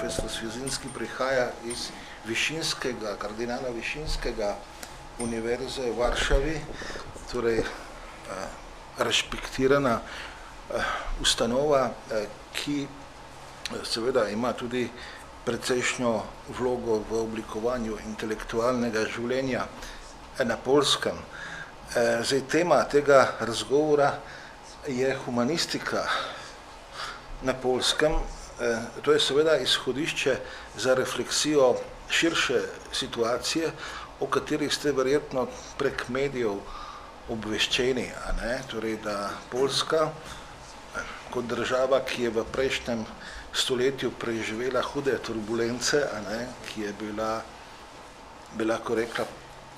profesor Świeżyński prihaja iz kardinala Wyszynskega Univerze v Varšavi, torej respektirana ustanova, ki seveda ima tudi precejšnjo vlogo v oblikovanju intelektualnega življenja na Poljskem. Zdaj, tema tega razgovora je humanistika na Poljskem. To je seveda izhodišče za refleksijo širše situacije, o kateri ste verjetno prek medijev obveščeni, a ne? Torej, da Poljska kot država, ki je v prejšnjem stoletju preživela hude turbulence, a ne? Ki je bila, ko rekla,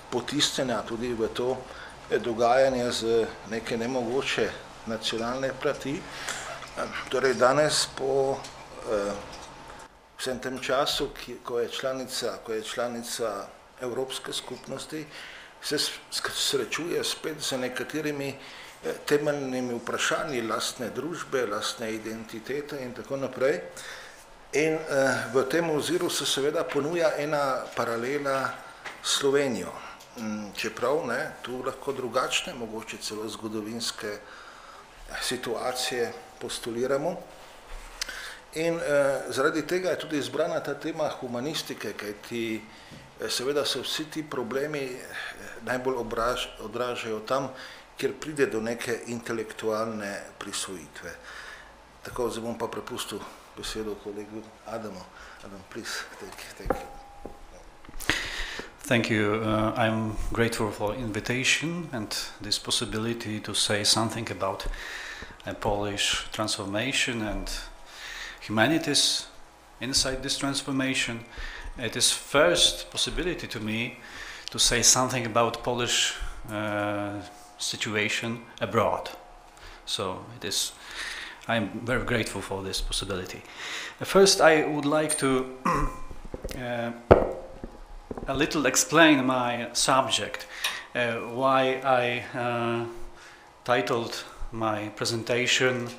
potisnjena tudi v to dogajanje z neke nemogoče nacionalne plati. Torej, danes po vsem tem času, ko je članica Evropske skupnosti, se srečuje spet z nekaterimi temeljnimi vprašanji lastne družbe, lastne identitete in tako naprej. In v tem oziru se seveda ponuja ena paralela s Slovenijo. Čeprav tu lahko drugačne, mogoče celo zgodovinske situacije postuliramo. In zaradi tega je tudi izbrana ta tema humanistike, kajti seveda se vsi ti problemi najbolj odražajo tam, kjer pride do neke intelektualne prisvojitve. Tako, zdaj bom pa prepustil besedo kolegu Adamu. Adam, please, take you. Thank you. I'm grateful for invitation and this possibility to say something about Polish transformation and humanities inside this transformation. It is first possibility to me to say something about Polish situation abroad. So I'm very grateful for this possibility. First, I would like to a little explain my subject, why I titled my presentation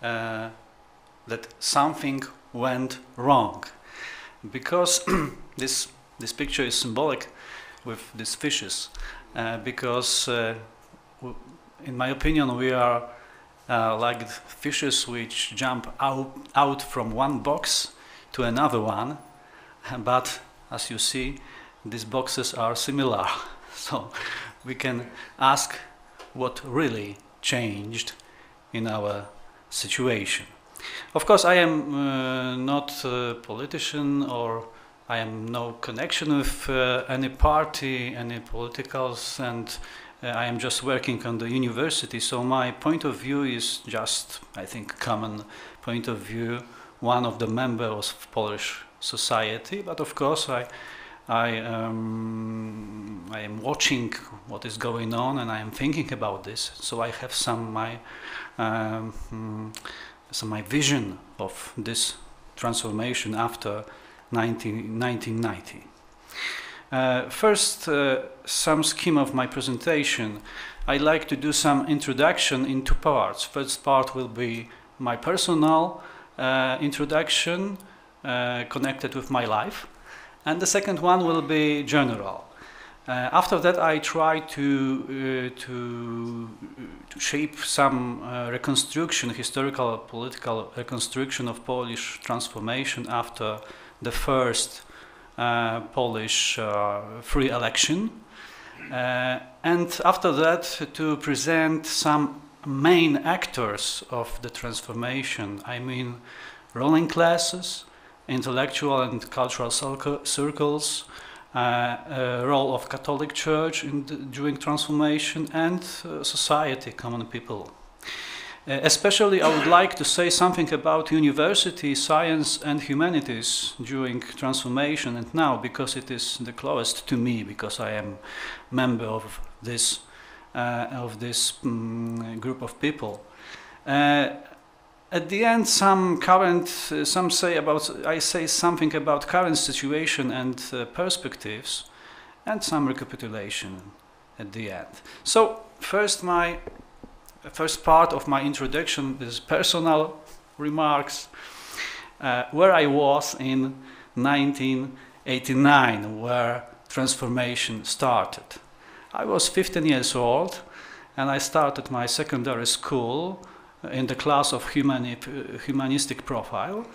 that something went wrong. Because this picture is symbolic with these fishes, because in my opinion we are like fishes which jump out from one box to another one, but as you see, these boxes are similar, so we can ask what really changed in our situation. Of course, I am not a politician, or I am no connection with any party, any politicals, and I am just working on the university, so my point of view is just, I think, common point of view, one of the members of Polish society, but of course I am watching what is going on and I am thinking about this, so I have some my vision of this transformation after 1990. First, some scheme of my presentation. I'd like to do some introduction in two parts. First part will be my personal introduction connected with my life, and the second one will be general. After that, I try to shape some reconstruction, historical, political reconstruction of Polish transformation after the first Polish free election, and after that to present some main actors of the transformation. I mean, ruling classes, intellectual and cultural circles, role of Catholic Church during transformation, and society, common people. Especially, I would like to say something about university, science and humanities during transformation and now, because it is the closest to me, because I am member of this group of people. At the end, I say something about current situation and perspectives, and some recapitulation at the end. So first, first part of my introduction is personal remarks. where I was in 1989, where transformation started. I was 15 years old, and I started my secondary school in the class of humanistic profile.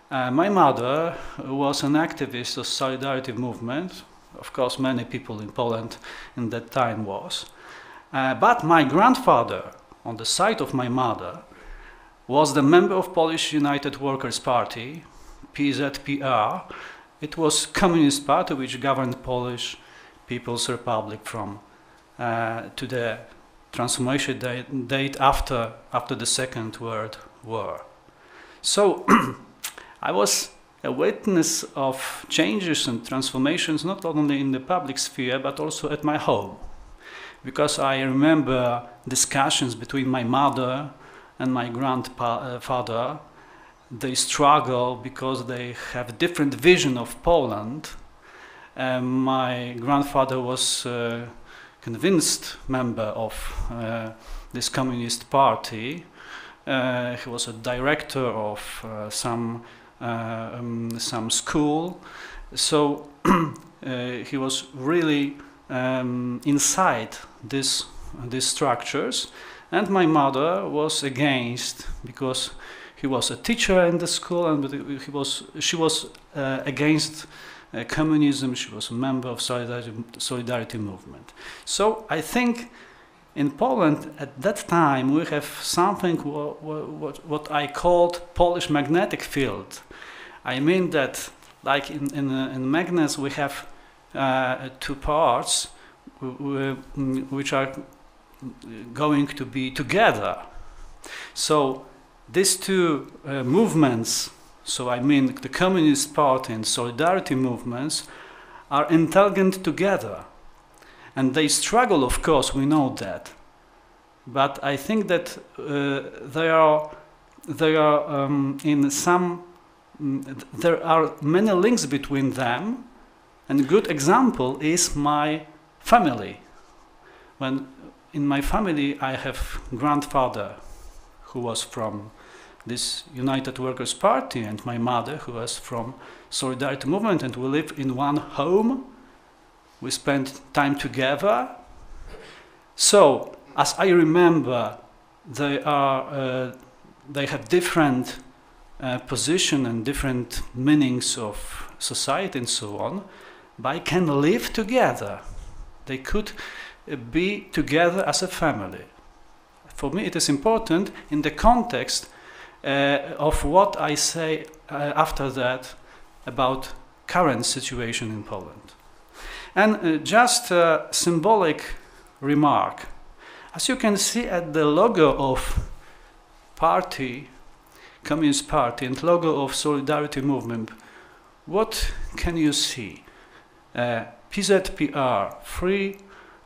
My mother was an activist of solidarity movement. Of course, many people in Poland in that time was. But my grandfather, on the side of my mother, was the member of Polish United Workers' Party, PZPR. It was Communist Party which governed Polish People's Republic from to the transformation date after the Second World War. So I was a witness of changes and transformations not only in the public sphere but also at my home, because I remember discussions between my mother and my grandfather. They struggle because they have a different vision of Poland. My grandfather was a convinced member of this Communist Party. He was a director of some school, so he was really inside these structures. And my mother was against, because he was a teacher in the school, and she was against communism. She was a member of solidarity movement. So I think in Poland at that time we have something what I called Polish magnetic field. I mean that, like in magnets, we have two parts which are going to be together. So these two movements, so I mean the Communist Party and solidarity movements, are intelligent together. And they struggle, of course, we know that. But I think that there are many links between them. And a good example is my family. When in my family I have grandfather who was from this United Workers' Party, and my mother who was from Solidarity Movement, and we live in one home. We spend time together. So, as I remember, they have different position and different meanings of society and so on, but they can live together. They could be together as a family. For me, it is important in the context of what I say after that about current situation in Poland. And just a symbolic remark. As you can see at the logo of party, Communist Party, and logo of Solidarity Movement, what can you see? PZPR,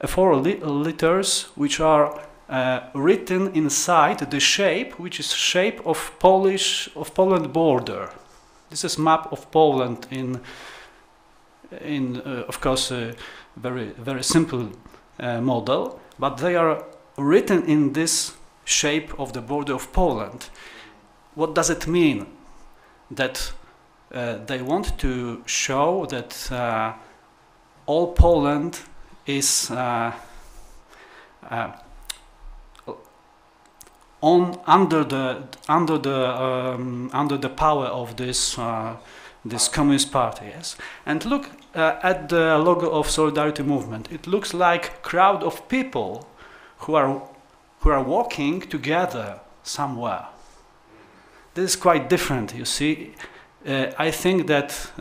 four letters which are written inside the shape, which is shape of Poland border. This is map of Poland in of course a very simple model, but they are written in this shape of the border of Poland. What does it mean? That they want to show that all Poland is under the power of this Communist Party, yes. And look at the logo of Solidarity Movement. It looks like a crowd of people who are walking together somewhere. This is quite different, you see. I think that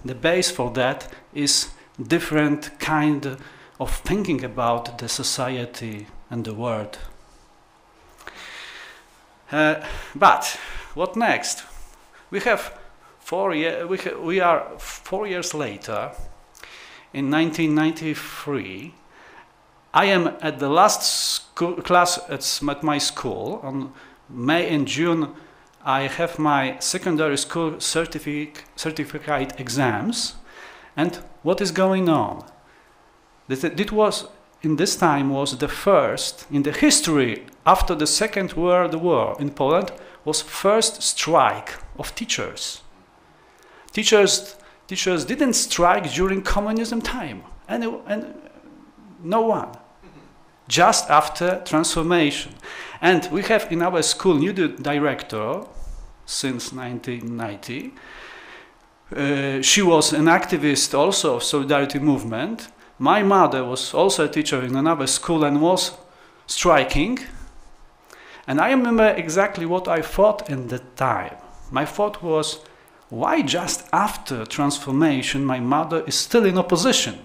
the base for that is different kind of thinking about the society and the world. But what next? We have we are 4 years later, in 1993. I am at the last class at my school. On May and June, I have my secondary school certificate exams. And what is going on? It was, in this time, was the first, in the history after the Second World War in Poland, was first strike. of teachers. Teachers didn't strike during communism time, and no one. Just after transformation. And we have in our school new director since 1990. She was an activist also of Solidarity movement. My mother was also a teacher in another school and was striking. And I remember exactly what I thought in that time. My thought was, why just after transformation my mother is still in opposition?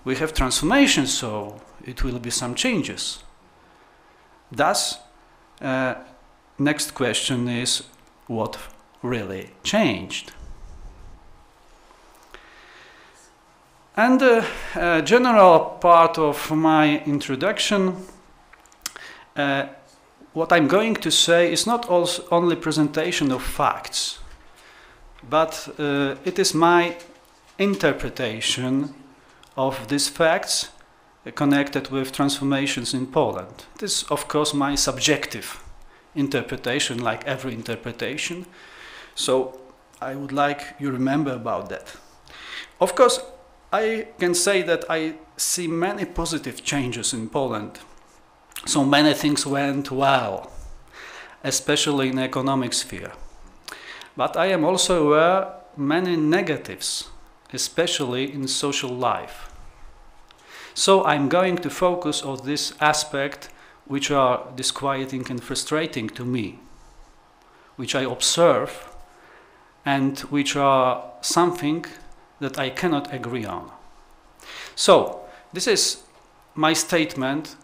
We have transformation, so it will be some changes. Thus, next question is, what really changed? And the general part of my introduction, what I'm going to say is not only presentation of facts, but it is my interpretation of these facts connected with transformations in Poland. It is, of course, my subjective interpretation, like every interpretation. So I would like you to remember about that. Of course, I can say that I see many positive changes in Poland. So many things went well, especially in the economic sphere. But I am also aware many negatives, especially in social life. So I'm going to focus on this aspect which are disquieting and frustrating to me, which I observe and which are something that I cannot agree on. So this is my statement,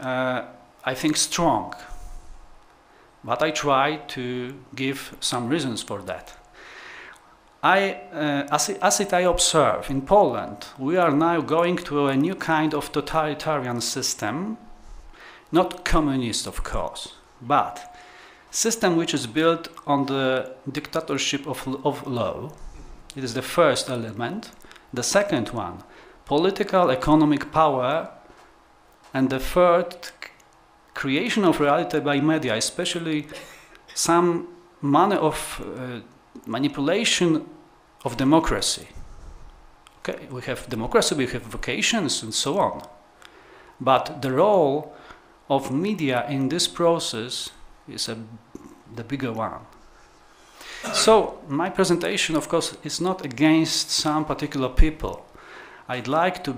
I think strong, but I try to give some reasons for that. As I observe in Poland, we are now going to a new kind of totalitarian system, not communist, of course, but system which is built on the dictatorship of law. It is the first element. The second one, political economic power, and the third, creation of reality by media, especially some manner of manipulation of democracy. Okay, we have democracy, we have vocations, and so on. But the role of media in this process is the bigger one. So my presentation, of course, is not against some particular people. I'd like to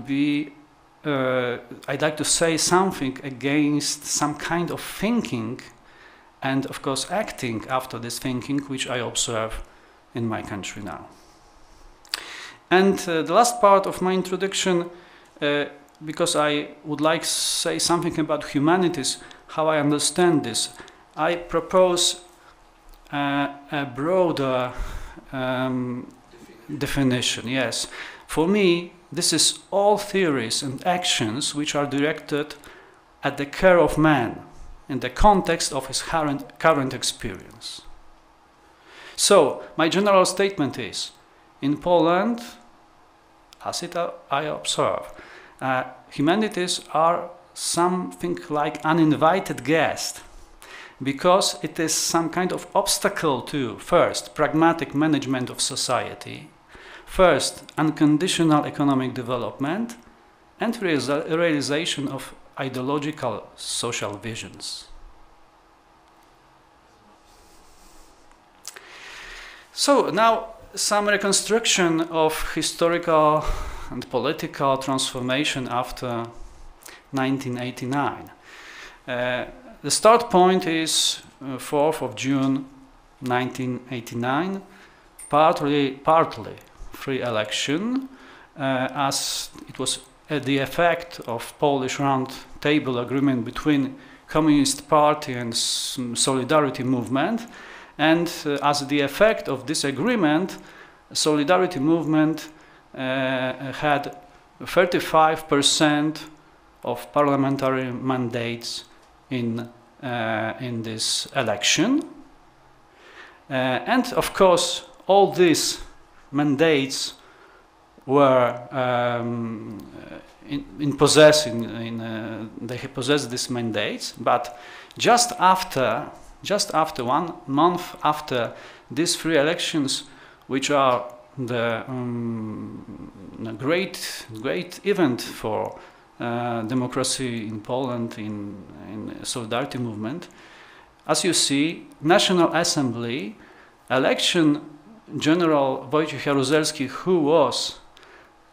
say something against some kind of thinking and, of course, acting after this thinking, which I observe in my country now. And the last part of my introduction, because I would like to say something about humanities, how I understand this, I propose a broader definition, yes. For me, this is all theories and actions which are directed at the care of man in the context of his current experience. So, my general statement is, in Poland, as I observe, humanities are something like uninvited guest, because it is some kind of obstacle to, first, pragmatic management of society, first, unconditional economic development, and realization of ideological social visions. So now some reconstruction of historical and political transformation after 1989. The start point is 4th of June 1989, partly free election, as it was the effect of Polish round table agreement between Communist Party and Solidarity movement, and as the effect of this agreement, Solidarity movement had 35% of parliamentary mandates in this election, and of course all these mandates were they possessed these mandates, but just after just after 1 month after these 3 elections, which are the great event for democracy in Poland, in solidarity movement, as you see, National Assembly election General Wojciech Jaruzelski, who was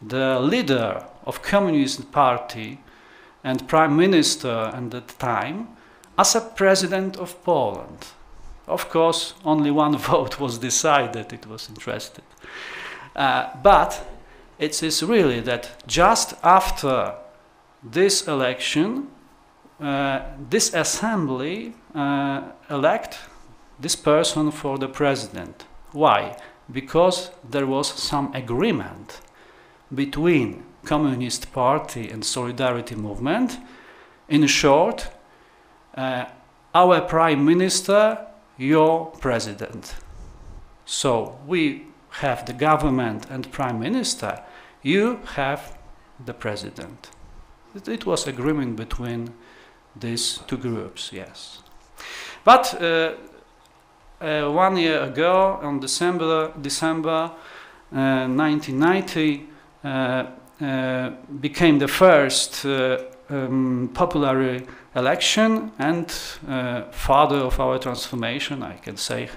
the leader of Communist Party and Prime Minister at that time, as a President of Poland. Of course, only 1 vote was decided, it was interested. But it is really that just after this election, this assembly elect this person for the president. Why? Because there was some agreement between Communist Party and Solidarity Movement. In short, our Prime Minister, your President. So we have the government and Prime Minister, you have the President. It was agreement between these 2 groups, yes. But 1 year ago, on December 1990, became the first popular election, and father of our transformation, I can say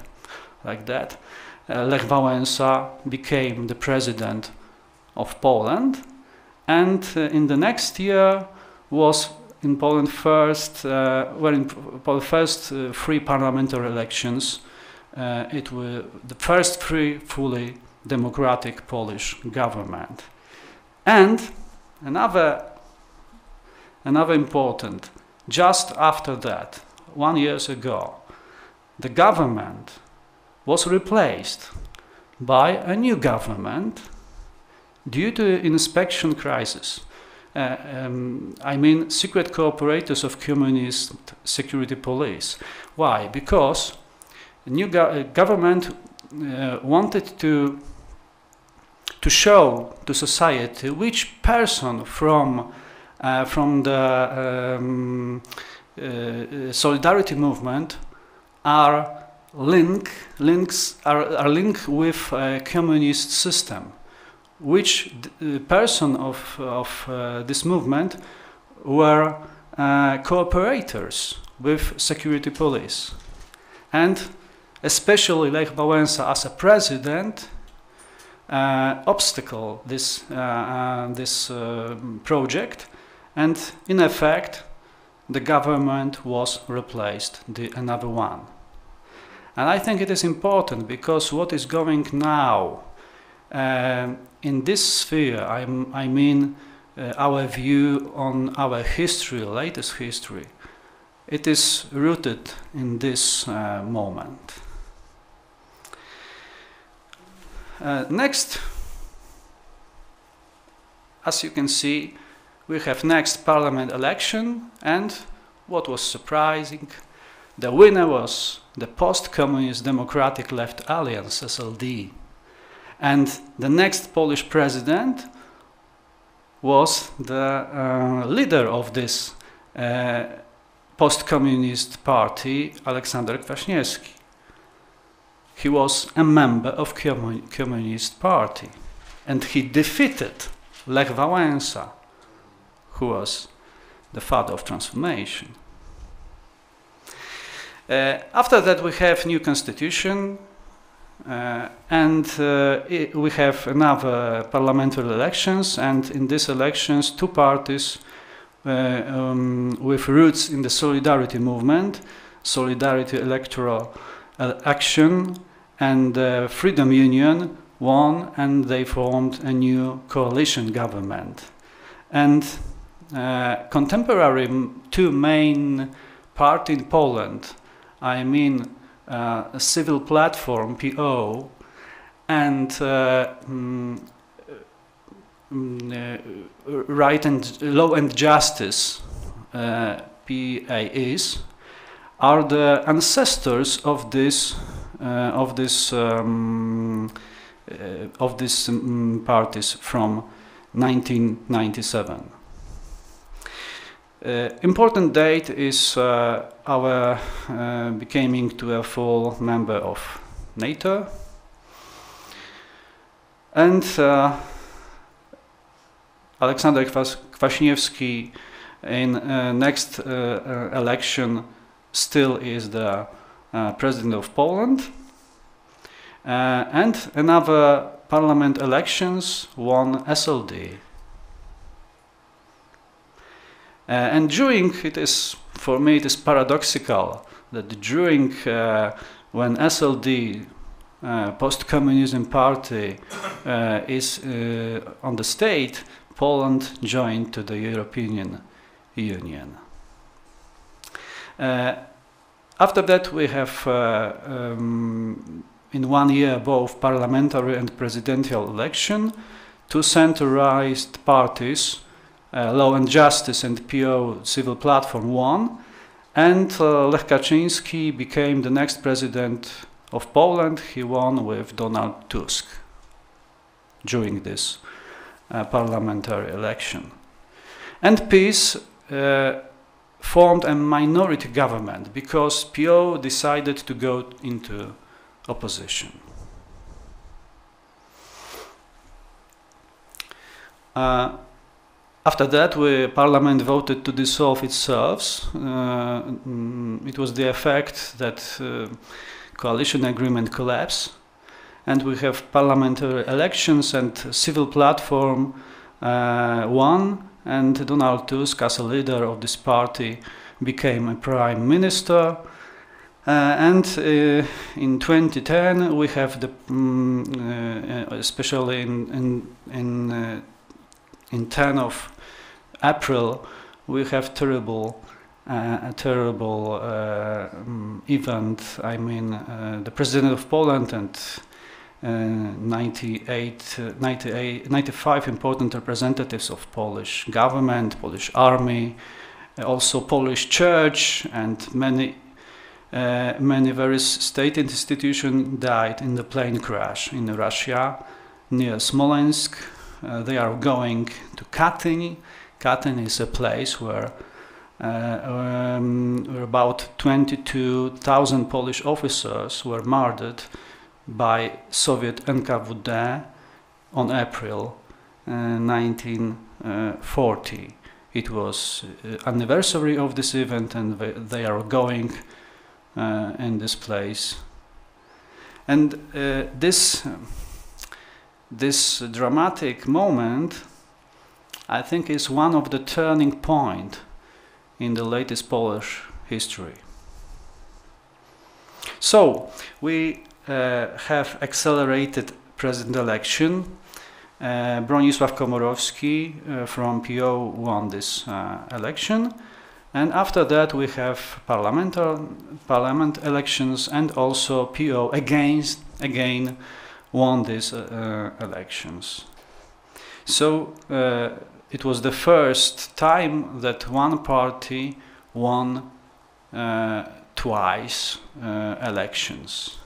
like that, Lech Wałęsa became the president of Poland, and in the next year was in Poland first 3 parliamentary elections. It were the first 3 fully democratic Polish government. And another important, just after that, 1 year ago, the government was replaced by a new government due to inspection crisis. I mean, secret cooperators of communist security police. Why? Because the new government wanted to show to society which person from the solidarity movement are linked with a communist system. Which person of this movement were cooperators with security police, and especially Lech Wałęsa as a president obstacle this project, and in effect the government was replaced, another one. And I think it is important because what is going now in this sphere, I mean our view on our history, latest history, it is rooted in this moment. Next, as you can see, we have next parliament election, and what was surprising, the winner was the post-communist Democratic Left Alliance, SLD. And the next Polish president was the leader of this post-communist party, Aleksander Kwaśniewski. He was a member of Communist Party, and he defeated Lech Wałęsa, who was the father of transformation. After that, we have new constitution, and we have another parliamentary elections, and in these elections 2 parties with roots in the solidarity movement, Solidarity Electoral Action and the Freedom Union won, and they formed a new coalition government. And contemporary 2 main parties in Poland, I mean a civil platform, PO, and right and law and justice, PAs, are the ancestors of this parties from 1997. Important date is our becoming to a full member of NATO. And Aleksander Kwaśniewski in next election still is the president of Poland. And another parliament elections won SLD. And during, for me it is paradoxical that during when SLD, post-communism party, is on the state, Poland joined to the European Union. After that we have in 1 year both parliamentary and presidential election, two centralized parties, Law and Justice and PO Civil Platform won, and Lech Kaczyński became the next president of Poland. He won with Donald Tusk during this parliamentary election. And PiS formed a minority government because PO decided to go into opposition. After that, Parliament voted to dissolve itself. It was the effect that coalition agreement collapsed, and we have parliamentary elections, and civil platform won, and Donald Tusk, as a leader of this party, became a prime minister. And in 2010, we have the, especially in 10 of April, we have a terrible event. I mean, the president of Poland and 95 important representatives of Polish government, Polish army, also Polish church, and many various state institutions died in the plane crash in Russia near Smolensk. They are going to Katyń. Katyń is a place where about 22,000 Polish officers were murdered by Soviet NKVD on April 1940. It was anniversary of this event, and they are going in this place. And this dramatic moment, I think, is one of the turning point in the latest Polish history. So we have accelerated president election. Bronisław Komorowski from PO won this election, and after that we have parliament elections, and also PO again won these elections. So it was the first time that one party won twice elections.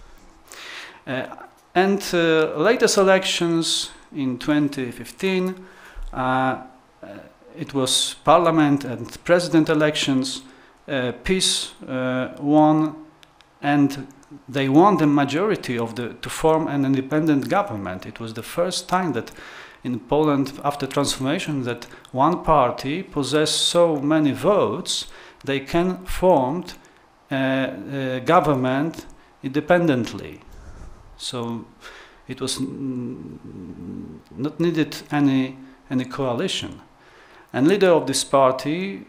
And latest elections in 2015, it was parliament and president elections. PiS won, and they won the majority of to form an independent government. It was the first time that in Poland, after transformation, that one party possessed so many votes, they can form a government independently. So it was not needed any coalition. And leader of this party,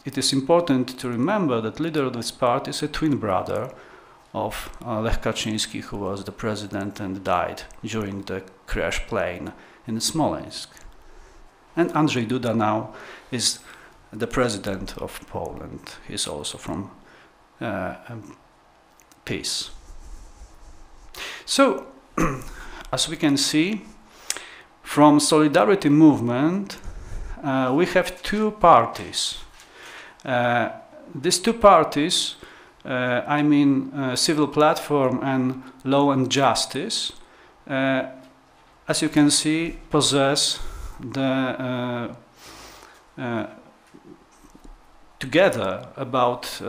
it is important to remember that leader of this party is a twin brother of Lech Kaczyński, who was the president and died during the crash plane in Smolensk. And Andrzej Duda now is the president of Poland. He's also from PiS. So, as we can see, from Solidarity movement, we have two parties. These two parties, I mean Civil Platform and Law and Justice, as you can see, possess the together about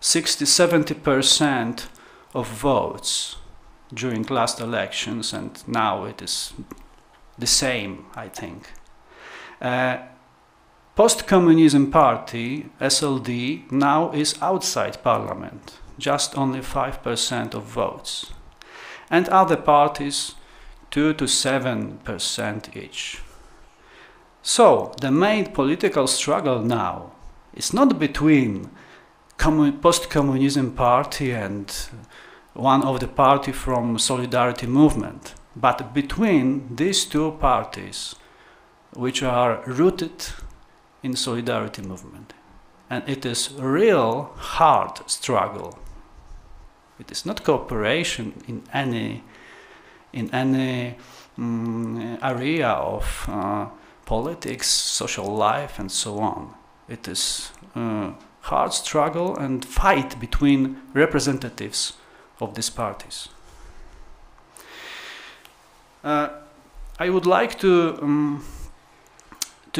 60–70% of votes during last elections, and now it is the same, I think. Post-communism party, SLD, now is outside parliament, just only 5% of votes. And other parties, 2 to 7% each. So, the main political struggle now is not between post-communism party and one of the party from Solidarity movement, but between these two parties, which are rooted in Solidarity movement. And it is a real hard struggle. It is not cooperation in any area of politics, social life, and so on. It is a hard struggle and fight between representatives of these parties. I would like to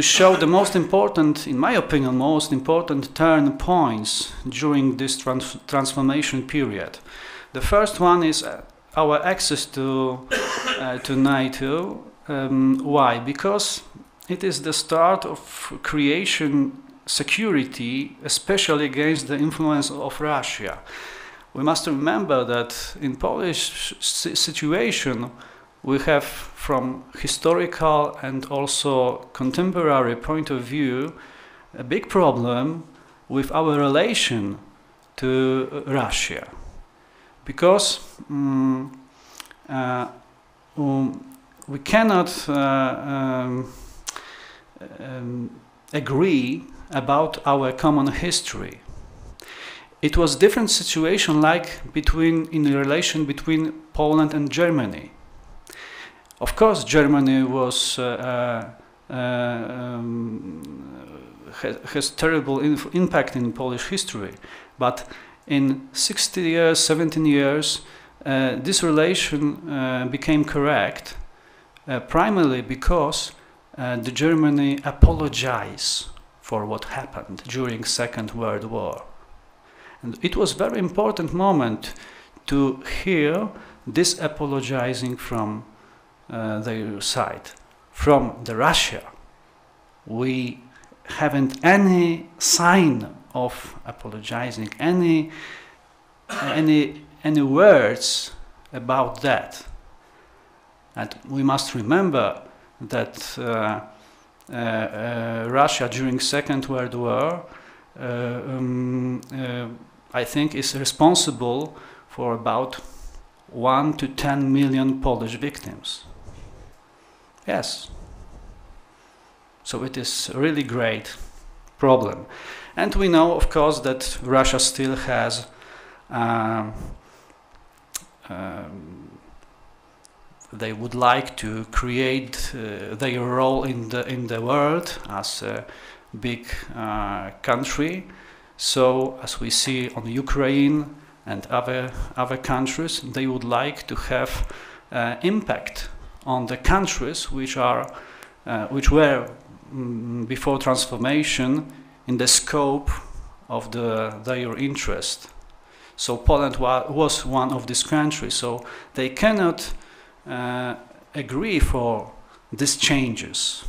show the most important, in my opinion, most important turn points during this transformation period. The first one is our access to NATO. Why? Because it is the start of creation security, especially against the influence of Russia. We must remember that in Polish situation, we have, from historical and also contemporary point of view, a big problem with our relation to Russia. Because we cannot agree about our common history. It was different situation like in the relation between Poland and Germany. Of course, Germany was has terrible impact in Polish history, but in 60 years, 17 years, this relation became correct, primarily because the Germany apologized for what happened during Second World War. And it was a very important moment to hear this apologizing from their side. From the Russia, we haven't any sign of apologizing, any words about that. And we must remember that Russia during Second World War, I think, is responsible for about 1 to 10 million Polish victims. Yes. So it is a really great problem. And we know, of course, that Russia still has they would like to create their role in the world as a big country. So, as we see on Ukraine and other countries, they would like to have impact on the countries which were before transformation in the scope of their interest. So Poland was one of these countries. So they cannot agree for these changes.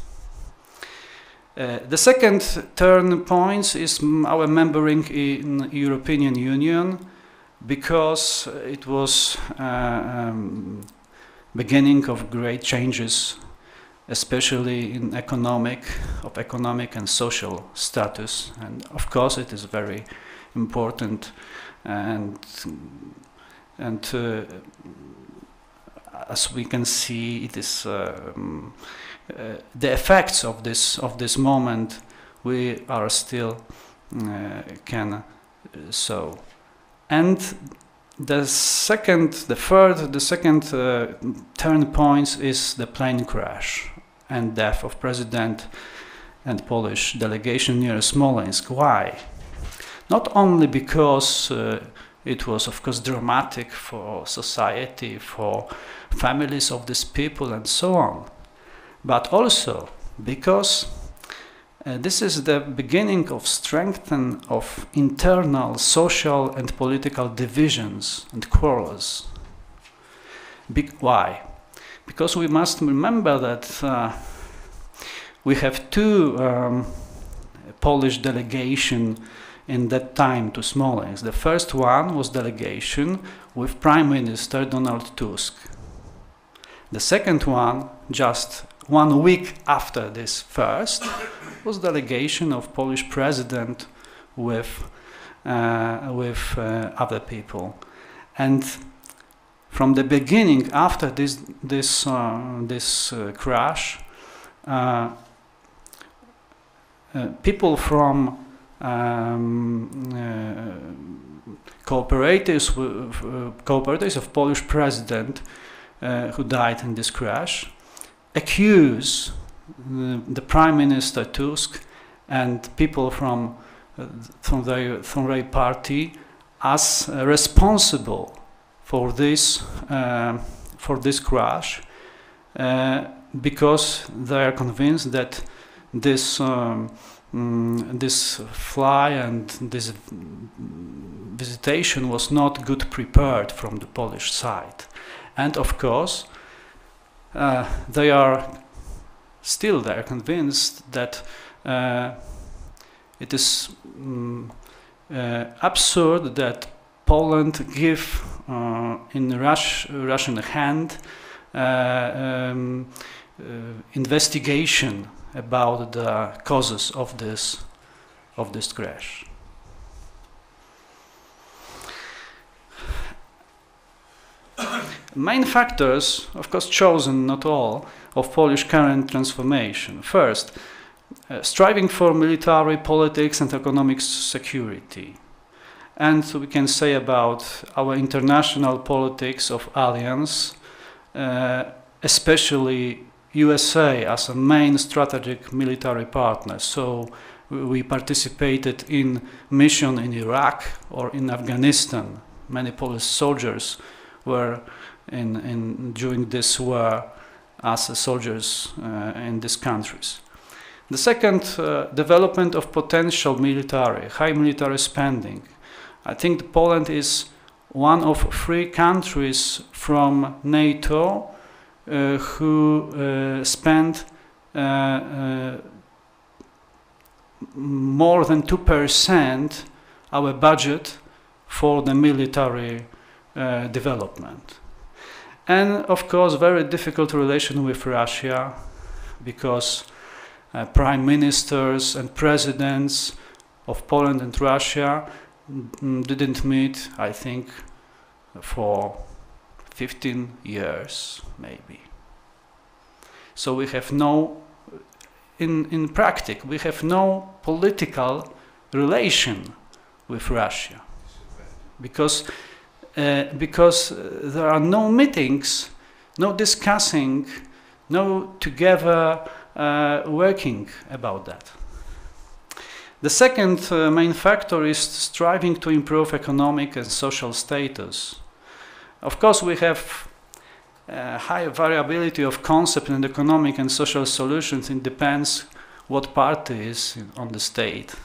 The second turn point is our membering in European Union, because it was beginning of great changes, especially in economic and social status. And of course it is very important, and as we can see, it is the effects of this moment we are still can show. And the second turn point is the plane crash and death of President and Polish delegation near Smolensk. Why? Not only because it was, of course, dramatic for society, for families of these people and so on, but also because This is the beginning of strengthening of internal social and political divisions and quarrels. Why? Because we must remember that we have two Polish delegation in that time to Smolensk. The first one was delegation with Prime Minister Donald Tusk. The second one, just 1 week after this first, was delegation of Polish president with other people. And from the beginning, after this crash, people from cooperatives of Polish president who died in this crash accuse the Prime Minister Tusk and people from their party as responsible for this crash because they are convinced that this fly and this visitation was not good prepared from the Polish side. And of course, they are convinced that it is absurd that Poland give in Russian hand investigation about the causes of this crash. Main factors, of course chosen, not all, of Polish current transformation. First, striving for military, politics and economic security. And we can say about our international politics of alliance, especially USA as a main strategic military partner. So we participated in mission in Iraq or in Afghanistan. Many Polish soldiers were during this war as soldiers in these countries. The second, development of potential military, high military spending. I think Poland is one of 3 countries from NATO who spend more than 2% our budget for the military development. And of course, very difficult relation with Russia, because prime ministers and presidents of Poland and Russia didn't meet, I think, for 15 years, maybe. So we have no, in practice, we have no political relation with Russia, because there are no meetings, no discussing, no together working about that. The second main factor is striving to improve economic and social status. Of course, we have high variability of concept and economic and social solutions. It depends what party is on the state,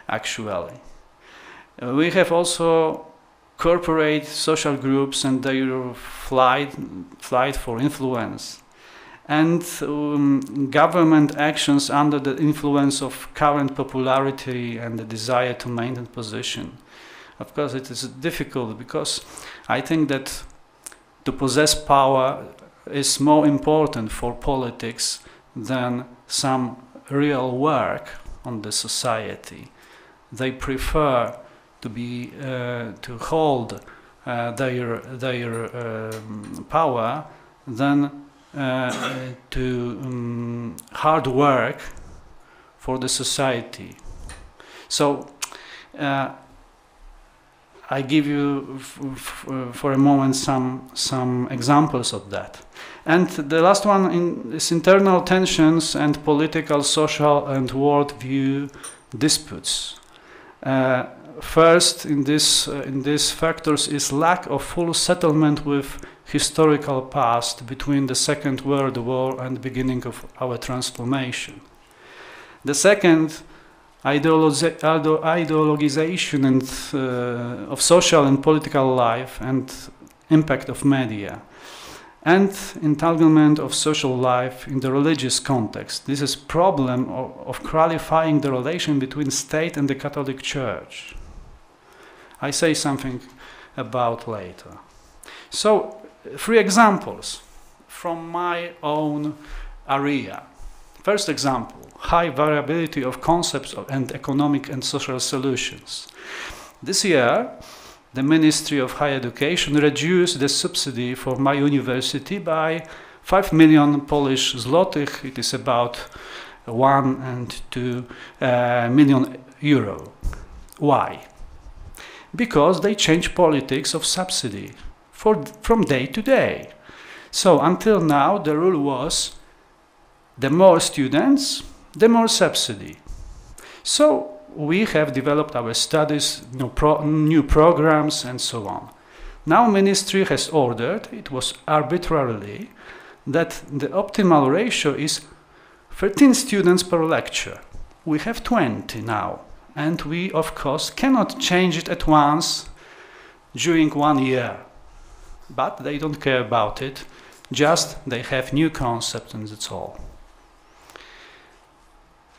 actually. We have also corporate social groups and their flight for influence, and government actions under the influence of current popularity and the desire to maintain position. Of course, it is difficult, because I think that to possess power is more important for politics than some real work on the society. They prefer to be to hold their power than to hard work for the society. So I give you for a moment some examples of that. And the last one is internal tensions and political, social and worldview disputes. First in these factors is lack of full settlement with historical past between the Second World War and the beginning of our transformation. The second, ideologization of social and political life and impact of media, and entanglement of social life in the religious context. This is problem of clarifying the relation between state and the Catholic Church. I say something about later. So, 3 examples from my own area. First example, high variability of concepts and economic and social solutions. This year, the Ministry of Higher Education reduced the subsidy for my university by 5 million Polish zlotych. It is about 1 and 2 million euro. Why? Because they change politics of subsidy from day to day. So until now, the rule was the more students, the more subsidy. So we have developed our studies, new programs, and so on. Now ministry has ordered, it was arbitrarily, that the optimal ratio is 13 students per lecture. We have 20 now, and we, of course, cannot change it at once during 1 year. But they don't care about it, just they have new concepts and that's all.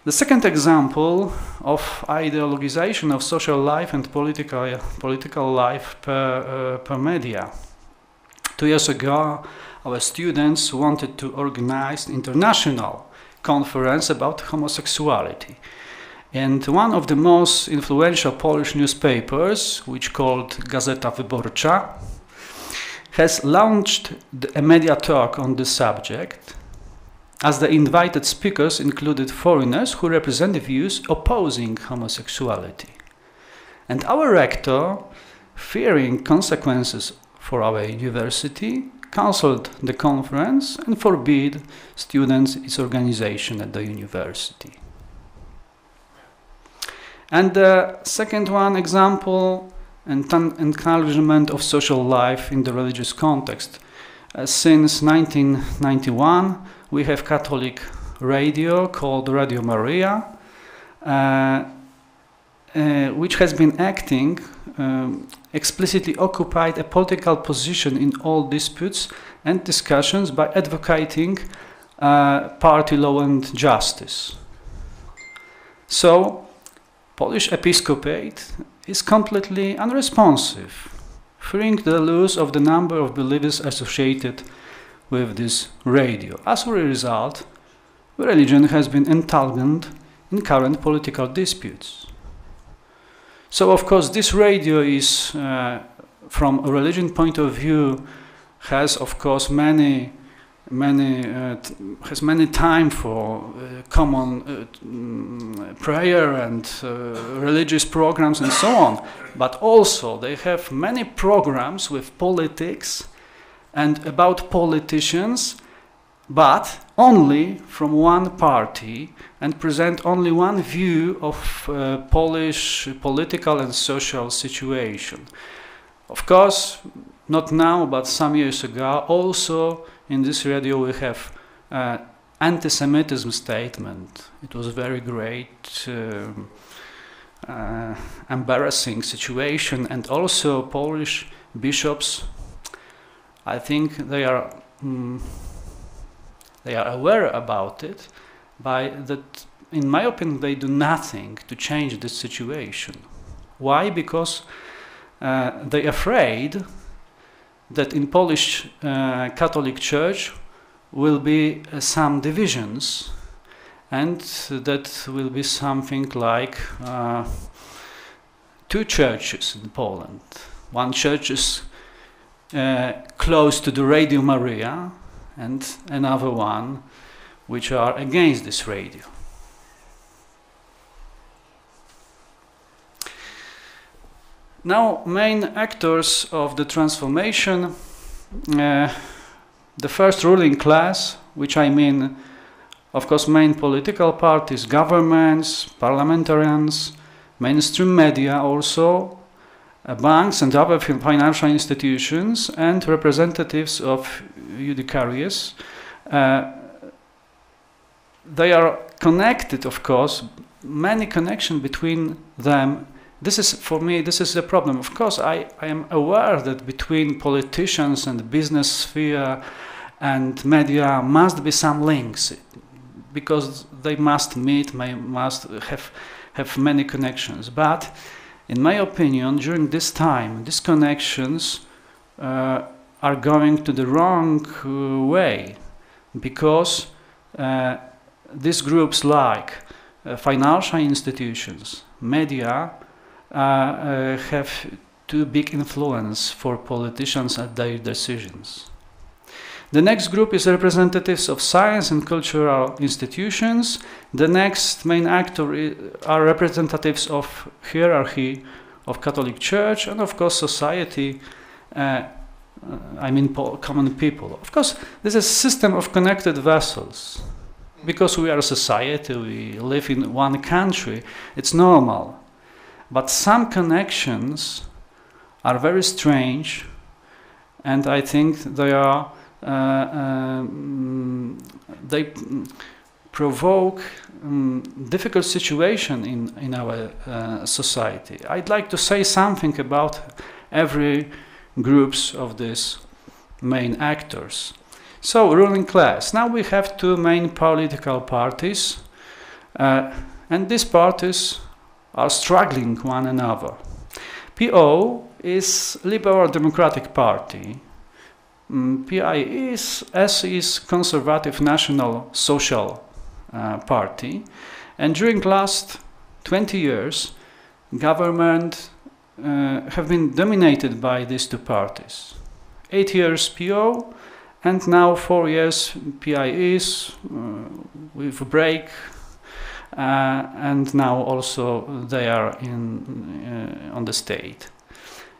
The second example of ideologization of social life and political life per media. 2 years ago, our students wanted to organize an international conference about homosexuality. And one of the most influential Polish newspapers, which called Gazeta Wyborcza, has launched a media talk on this subject, as the invited speakers included foreigners who represent views opposing homosexuality. And our rector, fearing consequences for our university, cancelled the conference and forbid students its organization at the university. And the second one example, encouragement of social life in the religious context. Since 1991, we have Catholic radio called Radio Maria, which has been acting, explicitly occupied a political position in all disputes and discussions by advocating party law and justice. So, Polish episcopate is completely unresponsive, fearing the loss of the number of believers associated with this radio. As a result, religion has been entangled in current political disputes. So, of course, this radio is, from a religion point of view, has, of course, many time for common prayer and religious programs and so on. But also, they have many programs with politics and about politicians, but only from one party, and present only one view of Polish political and social situation. Of course, not now, but some years ago, also in this radio we have anti-Semitism statement. It was a very great, embarrassing situation, and also Polish bishops, I think they are aware about it, that in my opinion they do nothing to change this situation. Why? Because they're afraid that in Polish Catholic Church will be some divisions, and that will be something like 2 churches in Poland. One church is close to the Radio Maria, and another one which are against this radio. Now, main actors of the transformation, the first ruling class, which I mean, of course, main political parties, governments, parliamentarians, mainstream media also, banks and other financial institutions, and representatives of judiciaries, they are connected, of course, many connections between them. This is, for me, this is the problem. Of course, I am aware that between politicians and business sphere and media must be some links, because they must meet, must have many connections. But in my opinion, during this time, these connections are going to the wrong way, because these groups like financial institutions, media, have too big influence for politicians and their decisions. The next group is representatives of science and cultural institutions. The next main actor are representatives of hierarchy of Catholic Church and of course society, I mean common people. Of course, this is a system of connected vessels. Because we are a society, we live in one country, it's normal. But some connections are very strange, and I think they are they provoke difficult situation in our society. I'd like to say something about every groups of these main actors. So, ruling class. Now we have two main political parties, and these parties are struggling one another. PO is Liberal Democratic Party. PI is Conservative National Social Party. And during last 20 years, government have been dominated by these two parties. 8 years PO, and now 4 years PIS with a break, and now also they are on the state.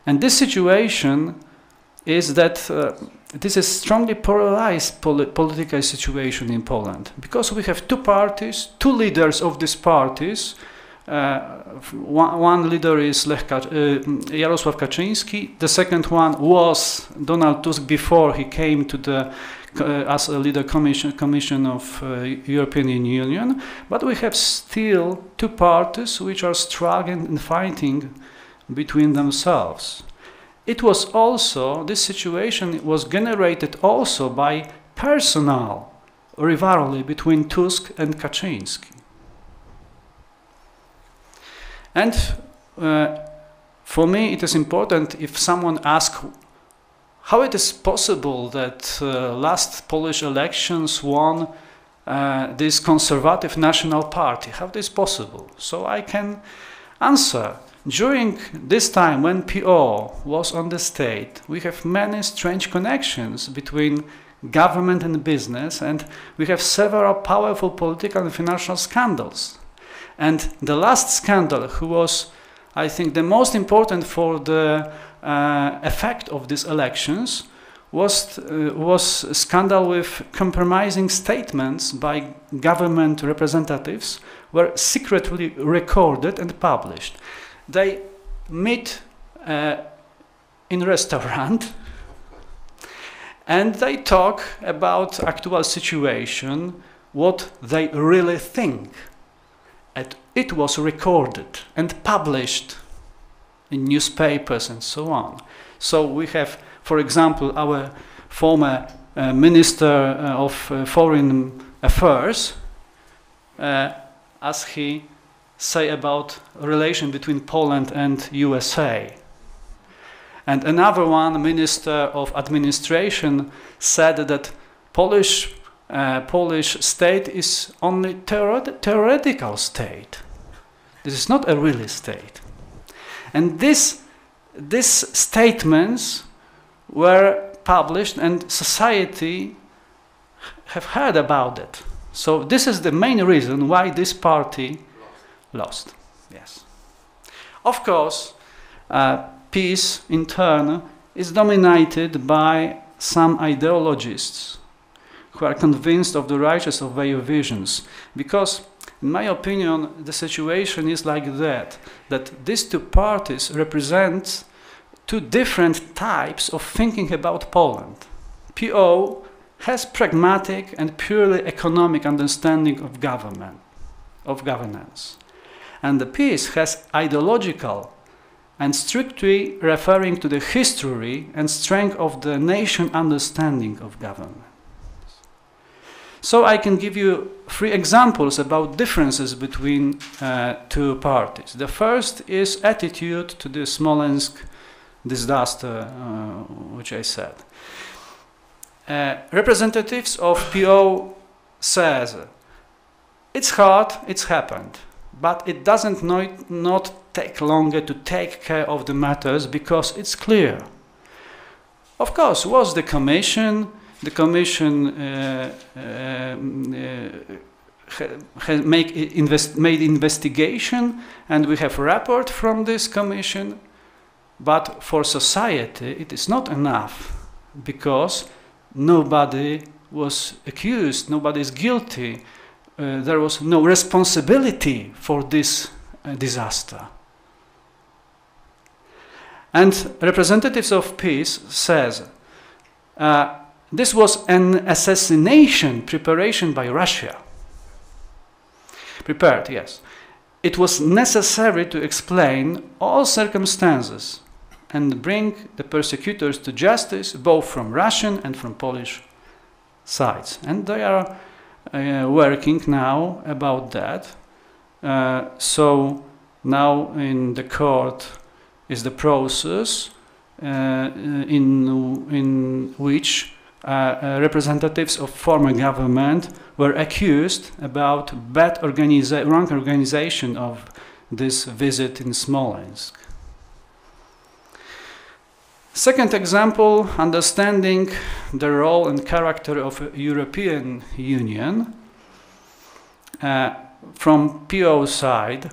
And this situation is that this is strongly polarized political situation in Poland, because we have two parties, two leaders of these parties. One leader is Jarosław Kaczyński. The second one was Donald Tusk before he came to the as a leader commission of European Union. But we have still two parties which are struggling and fighting between themselves. It was also, this situation was generated also by personal rivalry between Tusk and Kaczyński. And for me it is important, if someone asks how it is possible that last Polish elections won this conservative national party, how it is possible? So I can answer. During this time when PO was on the state, we have many strange connections between government and business, and we have several powerful political and financial scandals. And the last scandal, who was, I think, the most important for the effect of these elections, was a scandal with compromising statements by government representatives were secretly recorded and published. They meet in a restaurant and they talk about actual situation, what they really think. And it was recorded and published in newspapers and so on. So we have, for example, our former Minister of Foreign Affairs, as he say about relation between Poland and USA. And another one, Minister of Administration, said that Polish state is only theoretical state. This is not a real state. And these statements were published and society have heard about it. So this is the main reason why this party lost. Yes. Of course, peace in turn is dominated by some ideologists who are convinced of the righteousness of their visions. Because, in my opinion, the situation is like that these two parties represent two different types of thinking about Poland. PO has pragmatic and purely economic understanding of governance. And the piece has ideological and strictly referring to the history and strength of the nation understanding of government. So I can give you 3 examples about differences between 2 parties. The first is attitude to the Smolensk disaster, which I said. Representatives of PO says, it's hard, it's happened, but it doesn't not take longer to take care of the matters because it's clear. Of course, was the commission made investigation, and we have a report from this commission, but for society it is not enough because nobody was accused, nobody is guilty, there was no responsibility for this disaster. And representatives of peace says this was an assassination preparation by Russia. Prepared, yes. It was necessary to explain all circumstances and bring the persecutors to justice, both from Russian and from Polish sides. And they are working now about that. So now in the court is the process in which representatives of former government were accused about wrong organization of this visit in Smolensk. Second example, understanding the role and character of European Union. From PO side,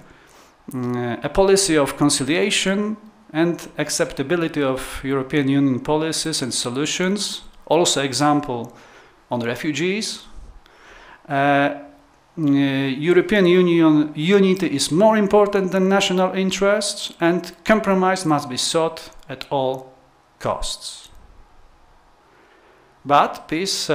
a policy of conciliation and acceptability of European Union policies and solutions. Also example on refugees. European Union unity is more important than national interests, and compromise must be sought at all costs. But peace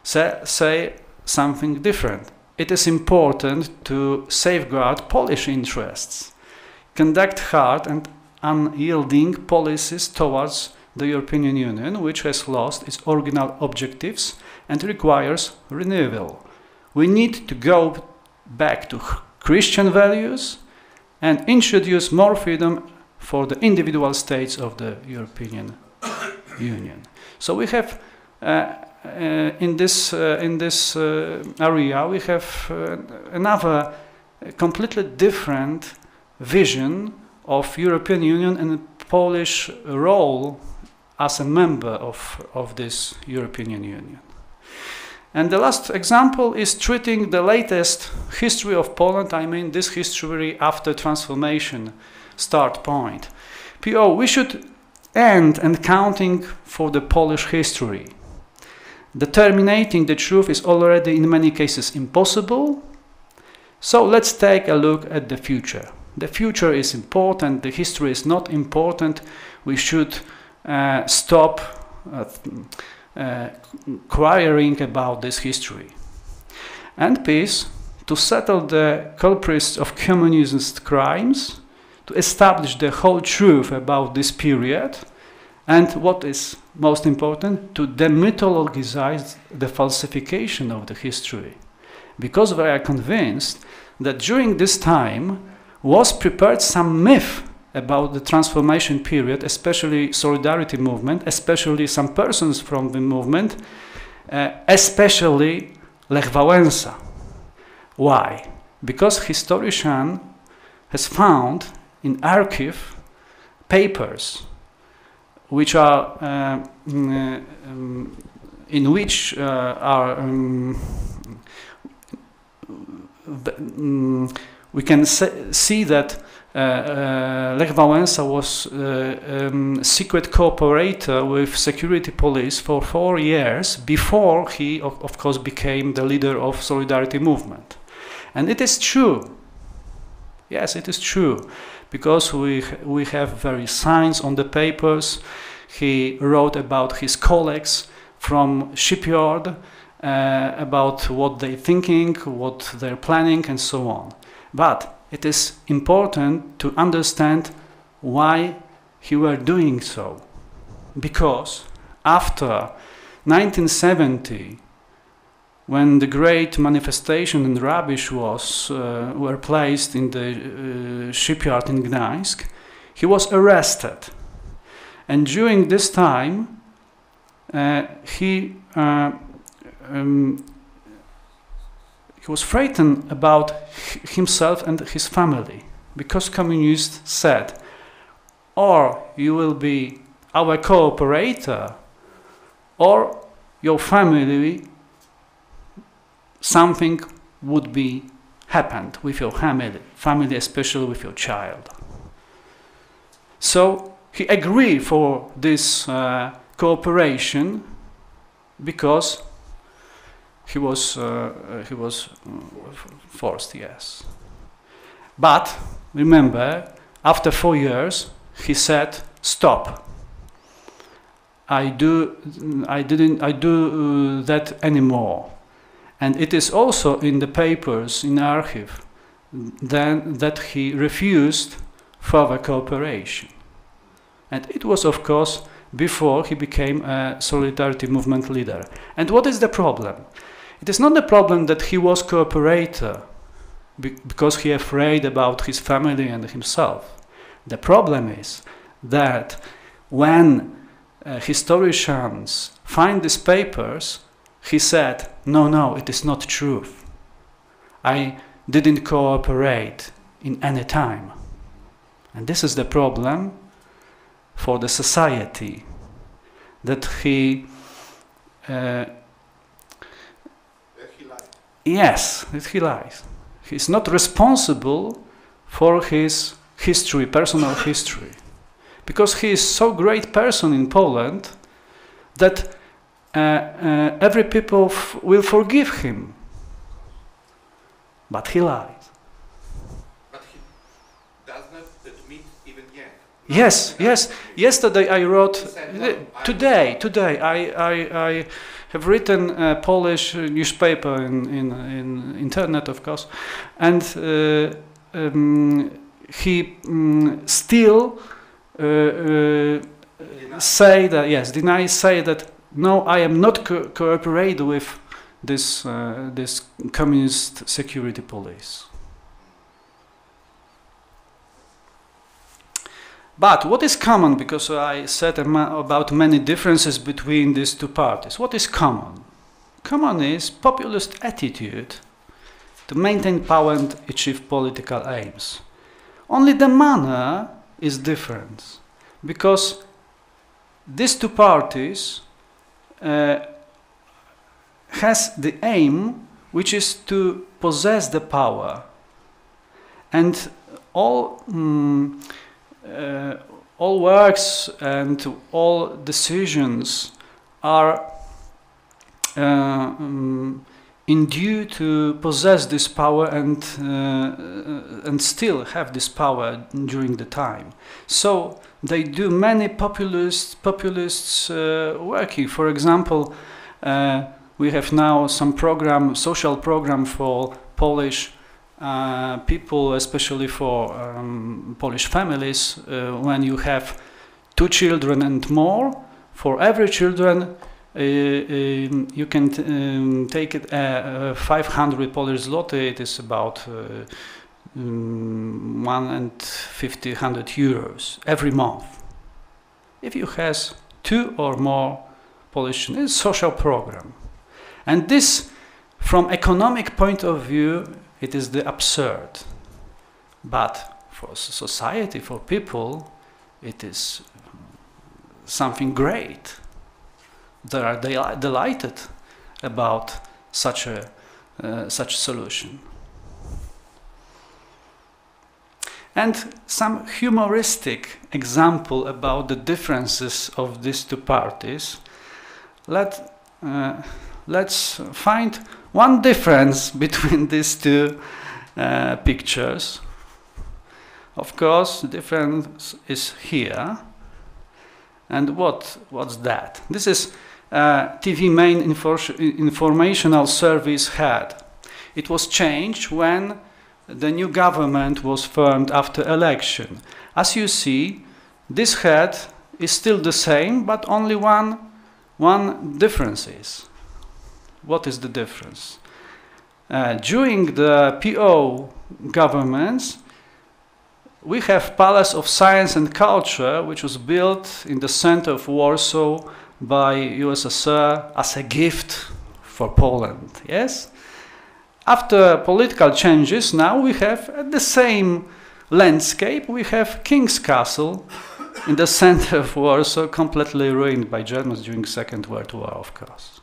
say something different. It is important to safeguard Polish interests, conduct hard and unyielding policies towards the European Union, which has lost its original objectives and requires renewal. We need to go back to Christian values and introduce more freedom for the individual states of the European Union. So we have in this area we have another completely different vision of European Union and Polish role as a member of this European Union. And the last example is treating the latest history of Poland, I mean this history after transformation start point. PO, we should end and counting for the Polish history. Determining the truth is already in many cases impossible, so let's take a look at the future. The future is important, the history is not important. We should stop querying about this history. And peace, to settle the culprits of communist crimes, to establish the whole truth about this period, and what is most important, to demythologize the falsification of the history. Because we are convinced that during this time was prepared some myth about the transformation period, especially solidarity movement, especially some persons from the movement, especially Lech Wałęsa. Why? Because historian has found in archive papers which are in which we can see that Lech Wałęsa was secret cooperator with security police for 4 years before he, of course, became the leader of Solidarity movement. And it is true. Yes, it is true, because we have very signs on the papers. He wrote about his colleagues from shipyard about what they're thinking, what they're planning, and so on. But it is important to understand why he were doing so. Because after 1970, when the great manifestation and rubbish were placed in the shipyard in Gdańsk, he was arrested. And during this time, he was frightened about himself and his family, because communists said, or you will be our cooperator, or your family, something would be happened with your family, especially with your child. So he agreed for this cooperation because he was forced, yes. But remember, after 4 years, he said, "Stop. I didn't do that anymore." And it is also in the papers in the archive then that he refused further cooperation. And it was, of course, before he became a Solidarity movement leader. And what is the problem? It is not the problem that he was cooperator because he afraid about his family and himself. The problem is that when historians find these papers, he said, no, it is not true. I didn't cooperate in any time. And this is the problem for the society, that he lies. Yes, that he lies. He's not responsible for his history, personal history, because he is so great person in Poland that every people will forgive him. But he lies. But he does not admit even yet. Yes. Yesterday I wrote. Today I have written a Polish newspaper in internet, of course, and he still say that no, I am not cooperate with this communist security police. But what is common, because I said about many differences between these two parties, what is common? Common is populist attitude to maintain power and achieve political aims. Only the manner is different, because these two parties has the aim, which is to possess the power, and all works and all decisions are in due to possess this power and still have this power during the time. So they do many populists working. For example, we have now some social program for Polish people, especially for Polish families. When you have 2 children and more, for every children you can take it 500 Polish zloty. It is about 150 euros every month. If you has 2 or more Polish, it's a social program. And this, from economic point of view, it is the absurd. But for society, for people, it is something great. They are delighted about such a solution. And some humoristic example about the differences of these two parties. Let's find one difference between these two pictures. Of course, the difference is here. And what's that? This is TV main informational service had. It was changed when the new government was formed after election. As you see, this head is still the same, but only one difference is. What is the difference? During the PO governments, we have Palace of Science and Culture, which was built in the center of Warsaw by USSR as a gift for Poland, yes? After political changes, now we have the same landscape. We have King's Castle in the center of Warsaw, completely ruined by Germans during Second World War, of course.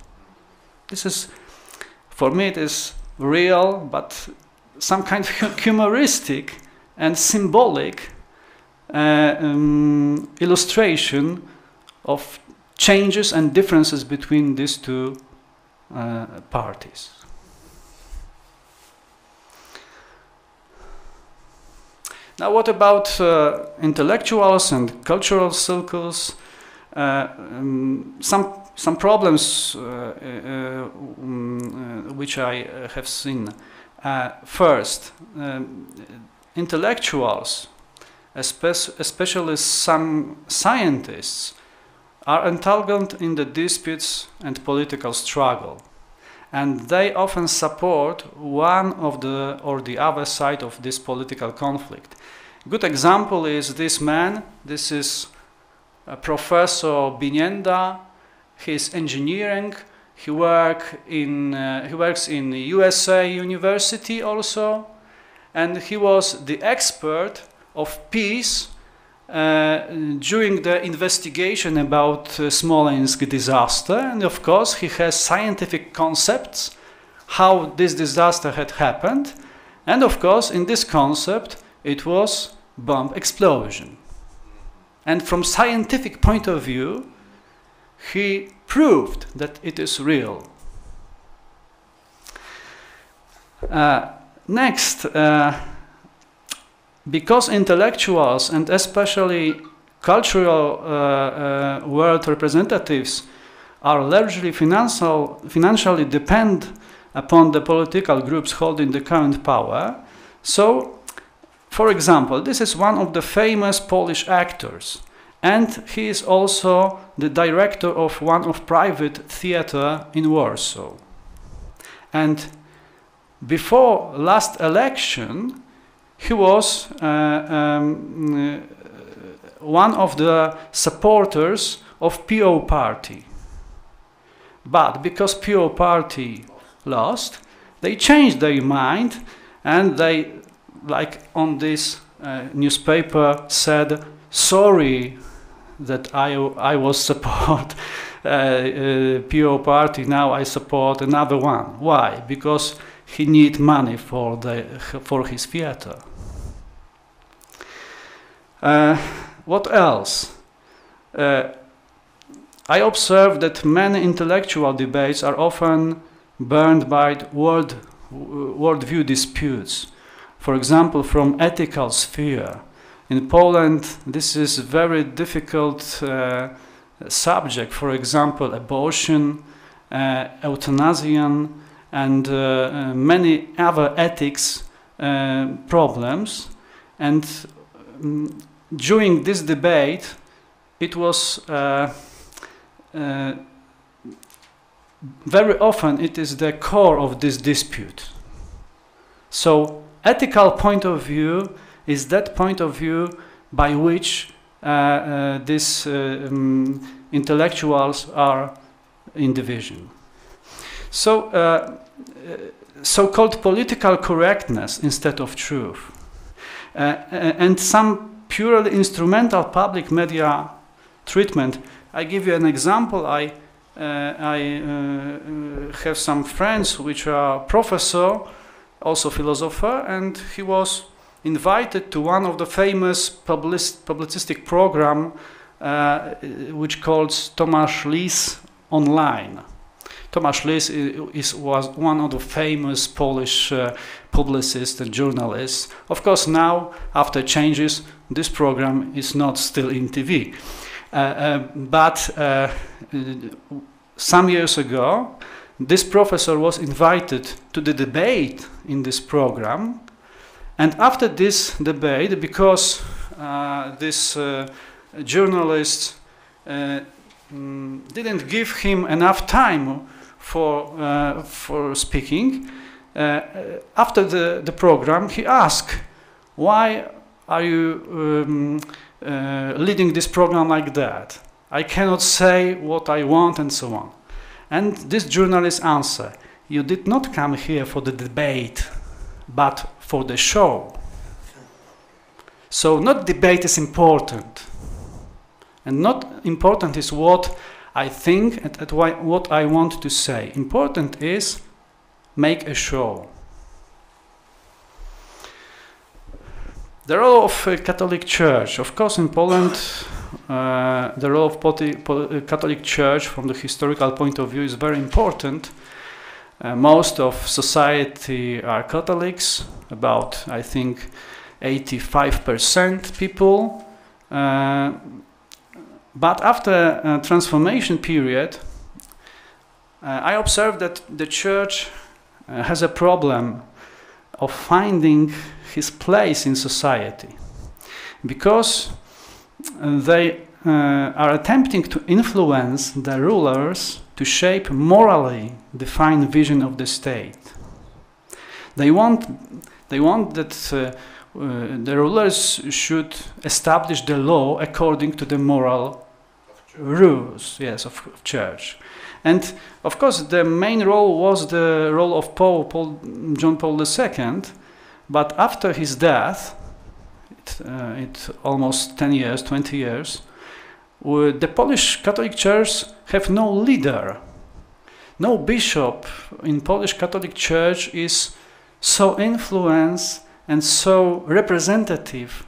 This is, for me, it is real, but some kind of humoristic and symbolic illustration of changes and differences between these two parties. Now, what about intellectuals and cultural circles? Some problems which I have seen. First, intellectuals, especially some scientists, are entangled in the disputes and political struggle, and they often support one of the or the other side of this political conflict. Good example is this man. This is Professor Binienda. He's engineering. He works in USA University also, and he was the expert of peace during the investigation about Smolensk disaster. And of course, he has scientific concepts how this disaster had happened. And of course, in this concept, it was bomb explosion. And from scientific point of view, he proved that it is real. Next, because intellectuals and especially cultural world representatives are largely financially depend upon the political groups holding the current power, so, for example, this is one of the famous Polish actors, and he is also the director of one of private theater in Warsaw. And before last election, he was one of the supporters of PO party. But because PO party lost, they changed their mind, and they, like on this newspaper, said, sorry that I was support PO party, now I support another one. Why? Because he need money for his theater. What else? I observe that many intellectual debates are often burned by worldview disputes. For example, from ethical sphere. In Poland, this is a very difficult subject. For example, abortion, euthanasia, and many other ethics problems. And during this debate, it was very often it is the core of this dispute. So, ethical point of view is that point of view by which these intellectuals are in division. So, so-called political correctness instead of truth, and some purely instrumental public media treatment. I give you an example. I have some friends which are professor, also philosopher, and he was invited to one of the famous publicistic program which called Tomasz Lis Online. Tomasz Lis was one of the famous Polish publicists and journalists. Of course, now, after changes, this program is not still in TV. But some years ago, this professor was invited to the debate in this program, and after this debate, because this journalist didn't give him enough time for speaking, after the program, he asked, "Why are you leading this program like that? I cannot say what I want," and so on. And this journalist answered, "You did not come here for the debate, but for the show." So not debate is important. And not important is what I think and what I want to say. Important is make a show. The role of Catholic Church. Of course, in Poland, the role of Catholic Church from the historical point of view is very important. Most of society are Catholics, about, I think, 85% people. But after a transformation period, I observed that the Church has a problem of finding his place in society, because they are attempting to influence the rulers to shape morally defined vision of the state. They want that the rulers should establish the law according to the moral rules, yes, of church. And of course, the main role was the role of John Paul II, but after his death, it almost 10 years, 20 years, the Polish Catholic Church have no leader. No bishop in Polish Catholic Church is so influenced and so representative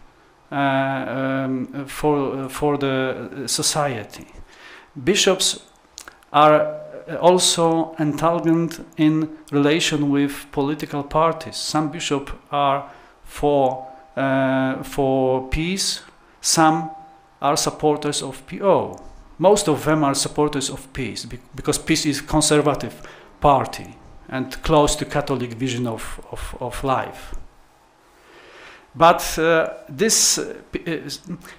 for the society. Bishops are also entangled in relation with political parties. Some bishops are for peace, some are supporters of PO. Most of them are supporters of peace, because peace is conservative party and close to Catholic vision of life. But this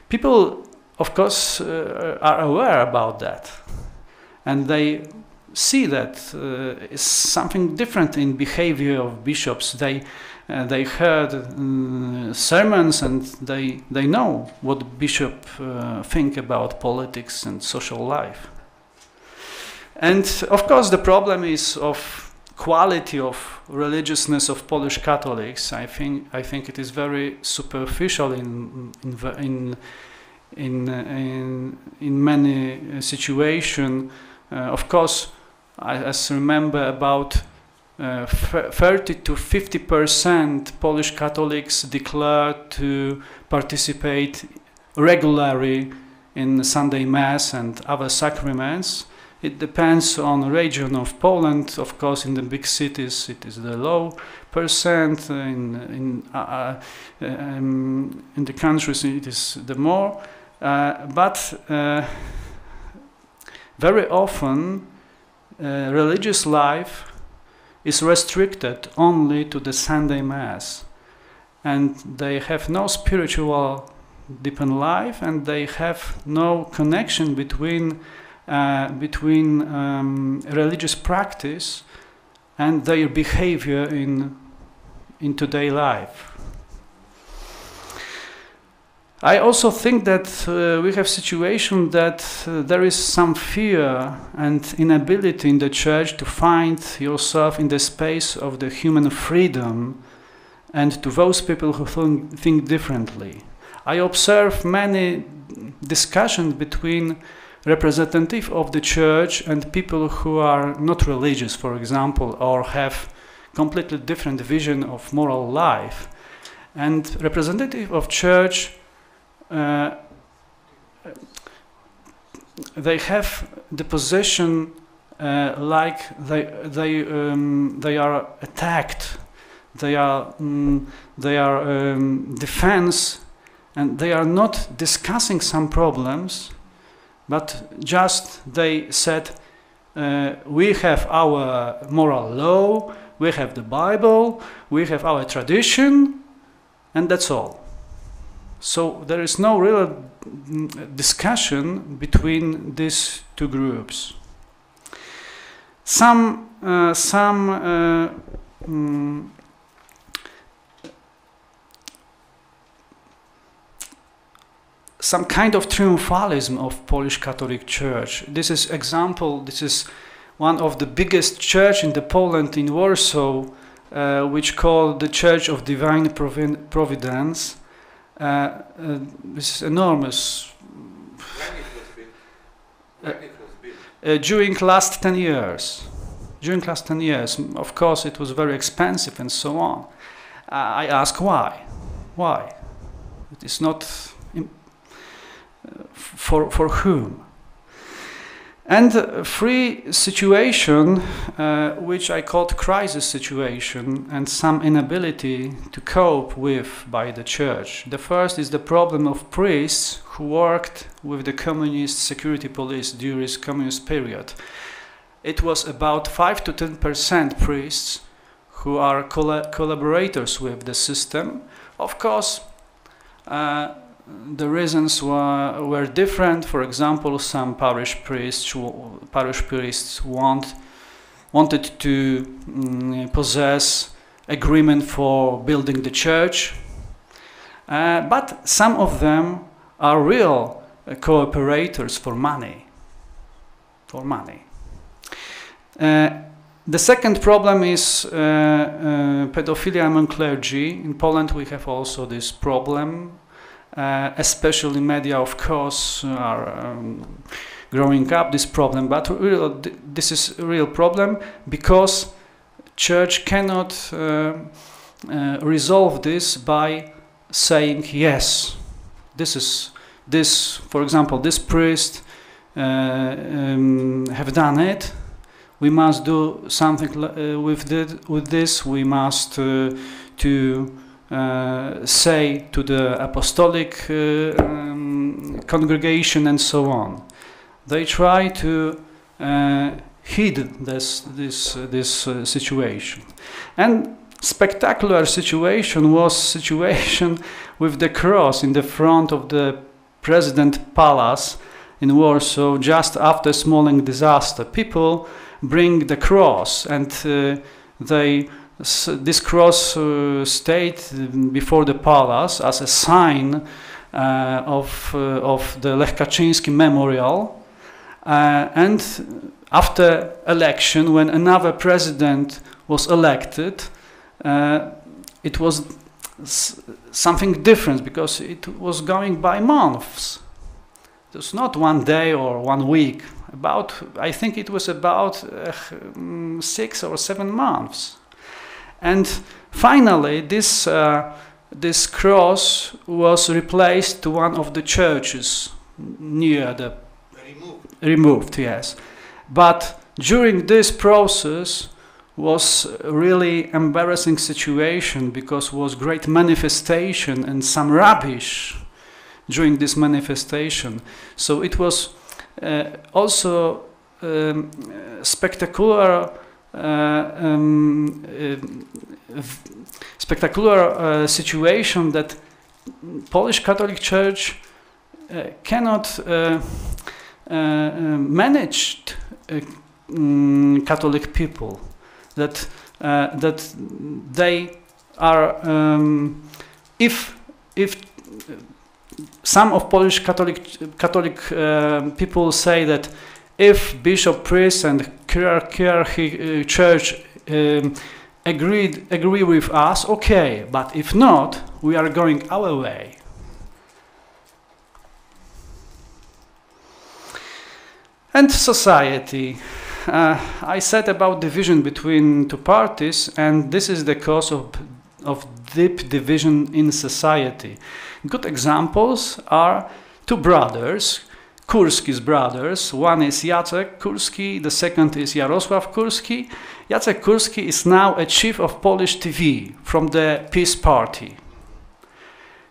people, of course, are aware about that, and they see that it's something different in behavior of bishops. They heard sermons, and they know what bishop think about politics and social life. And of course, the problem is of quality of religiousness of Polish Catholics. I think it is very superficial in many situations. Of course, I remember about 30 to 50% Polish Catholics declare to participate regularly in Sunday Mass and other sacraments. It depends on the region of Poland. Of course, in the big cities, it is the low percent. In the countries, it is the more. But very often, religious life is restricted only to the Sunday Mass, and they have no spiritual deepened life, and they have no connection between religious practice and their behavior in today life. I also think that we have situation that there is some fear and inability in the church to find yourself in the space of the human freedom, and to those people who think differently. I observe many discussions between representative of the church and people who are not religious, for example, or have completely different vision of moral life. And representative of church, they have the position like they are attacked, they are defense, and they are not discussing some problems, but just they said we have our moral law, we have the Bible, we have our tradition, and that's all. So there is no real discussion between these two groups. Some kind of triumphalism of Polish Catholic Church. This is one of the biggest church in the Poland in Warsaw, which called the Church of Divine Providence. This is enormous. When it was built? During last 10 years. During last 10 years. Of course, it was very expensive and so on. I ask why? Why? It is not for whom? And three situation, which I called crisis situation, and some inability to cope with by the church. The first is the problem of priests who worked with the communist security police during the communist period. It was about 5 to 10% priests who are collaborators with the system. Of course, the reasons were different. For example, some parish priests wanted to possess agreement for building the church, but some of them are real cooperators for money. The second problem is pedophilia among clergy. In Poland, we have also this problem. Especially media, of course, are growing up this problem, but this is a real problem because church cannot resolve this by saying yes. For example, this priest have done it. We must do something with this. We must say to the apostolic congregation and so on. They try to hid this situation. And spectacular situation was situation with the cross in the front of the President Palace in Warsaw just after Smolensk disaster. People bring the cross and this cross stayed before the palace as a sign of the Lech Kaczyński memorial. And after election, when another president was elected, it was something different because it was going by months. It was not one day or 1 week. I think it was about 6 or 7 months. And finally, this cross was replaced to one of the churches near the removed, yes. But during this process was a really embarrassing situation because was great manifestation and some rubbish during this manifestation. So it was also spectacular situation that Polish Catholic Church cannot manage Catholic people. That they are if some of Polish Catholic people say that if bishop, priests, and clergy church agree with us, okay, but if not, we are going our way. And society. I said about division between two parties, and this is the cause of deep division in society. Good examples are two brothers, Kurski's brothers. One is Jacek Kurski, the second is Jarosław Kurski. Jacek Kurski is now a chief of Polish TV from the Peace Party.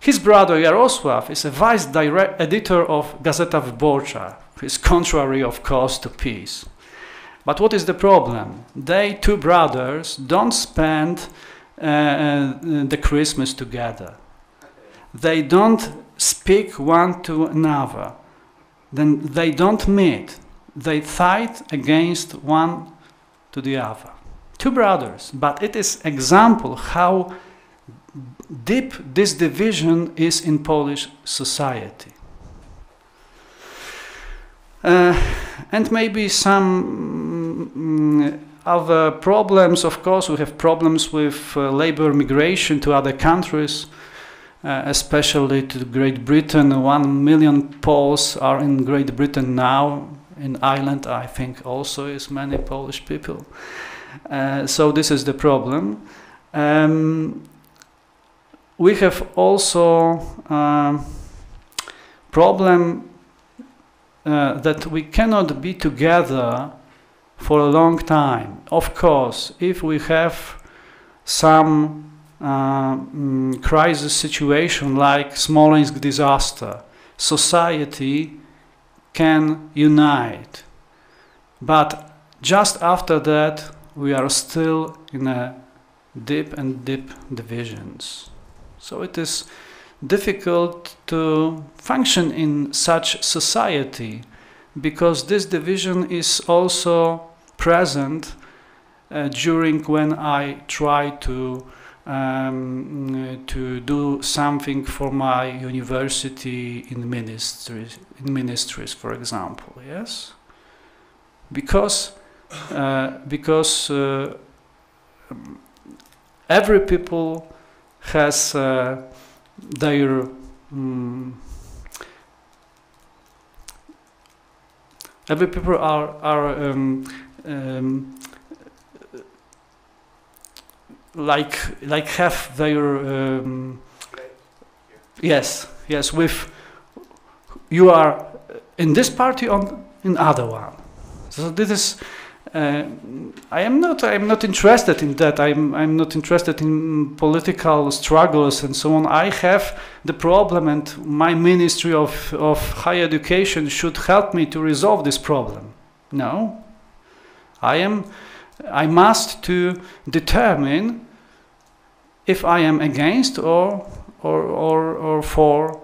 His brother Jarosław is a vice editor of Gazeta Wyborcza, who is contrary, of course, to peace. But what is the problem? They, two brothers, don't spend the Christmas together. They don't speak one to another. Then they don't meet. They fight against one to the other. Two brothers, but it is example how deep this division is in Polish society. And maybe some other problems. Of course, we have problems with labor migration to other countries, especially to Great Britain. 1 million Poles are in Great Britain now. In Ireland, I think, also is many Polish people. So this is the problem. We have also problem that we cannot be together for a long time. Of course, if we have some crisis situation like Smolensk disaster, society can unite. But just after that, we are still in a deep divisions. So it is difficult to function in such society because this division is also present during when I try to do something for my university in ministries, for example. Yes, because every people has their every people are like have their yes with you are in this party or in other one. So this is I am not interested in that. I'm not interested in political struggles and so on. I have the problem, and my Ministry of Higher Education should help me to resolve this problem. No, I must to determine if I am against or for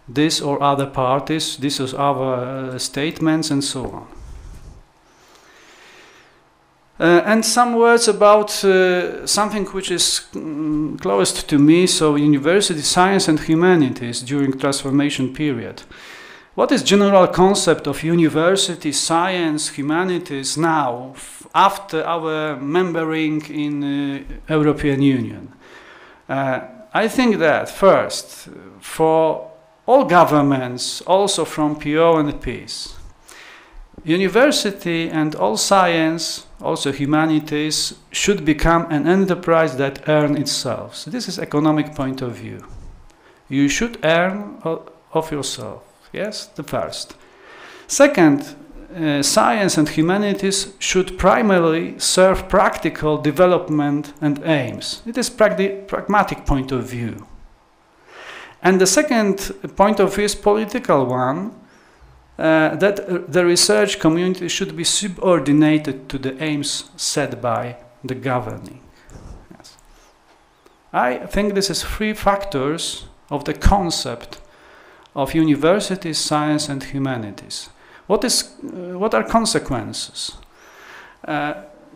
this or other parties, this or other statements and so on. And some words about something which is closest to me, so university science and humanities during transformation period. What is general concept of university science, humanities now, after our membering in European Union? I think that first, for all governments, also from PO and peace, university and all science, also humanities, should become an enterprise that earns itself. So this is economic point of view. You should earn of yourself. Yes, the first. Second, science and humanities should primarily serve practical development and aims. It is pragmatic point of view. And the second point of view is political one, that the research community should be subordinated to the aims set by the governing. Yes. I think this is three factors of the concept of universities, science and humanities. What are consequences?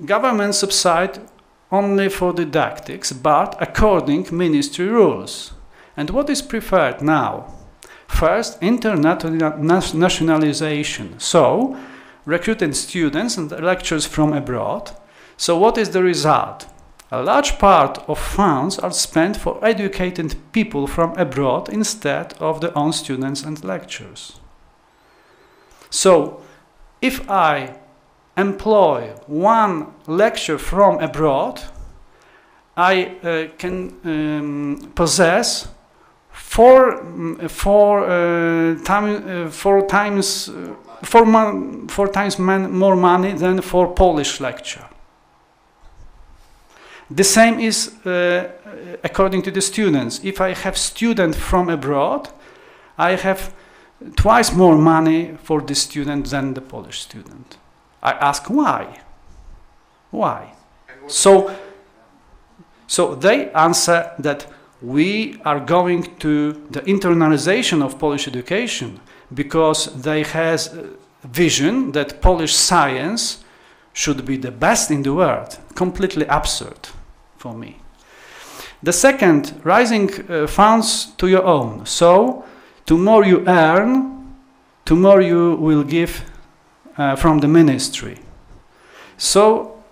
Government subside only for didactics, but according ministry rules. And what is preferred now? First, internationalization. So, recruiting students and lecturers from abroad. So what is the result? A large part of funds are spent for educating people from abroad instead of their own students and lecturers. So, if I employ one lecturer from abroad, I can possess four times more money than for Polish lecture. The same is according to the students. If I have student from abroad, I have twice more money for the student than the Polish student. I ask why. Why? So they answer that we are going to the internalization of Polish education because they has a vision that Polish science should be the best in the world. Completely absurd for me. The second, rising funds to your own. So, the more you earn, the more you will give from the ministry. So,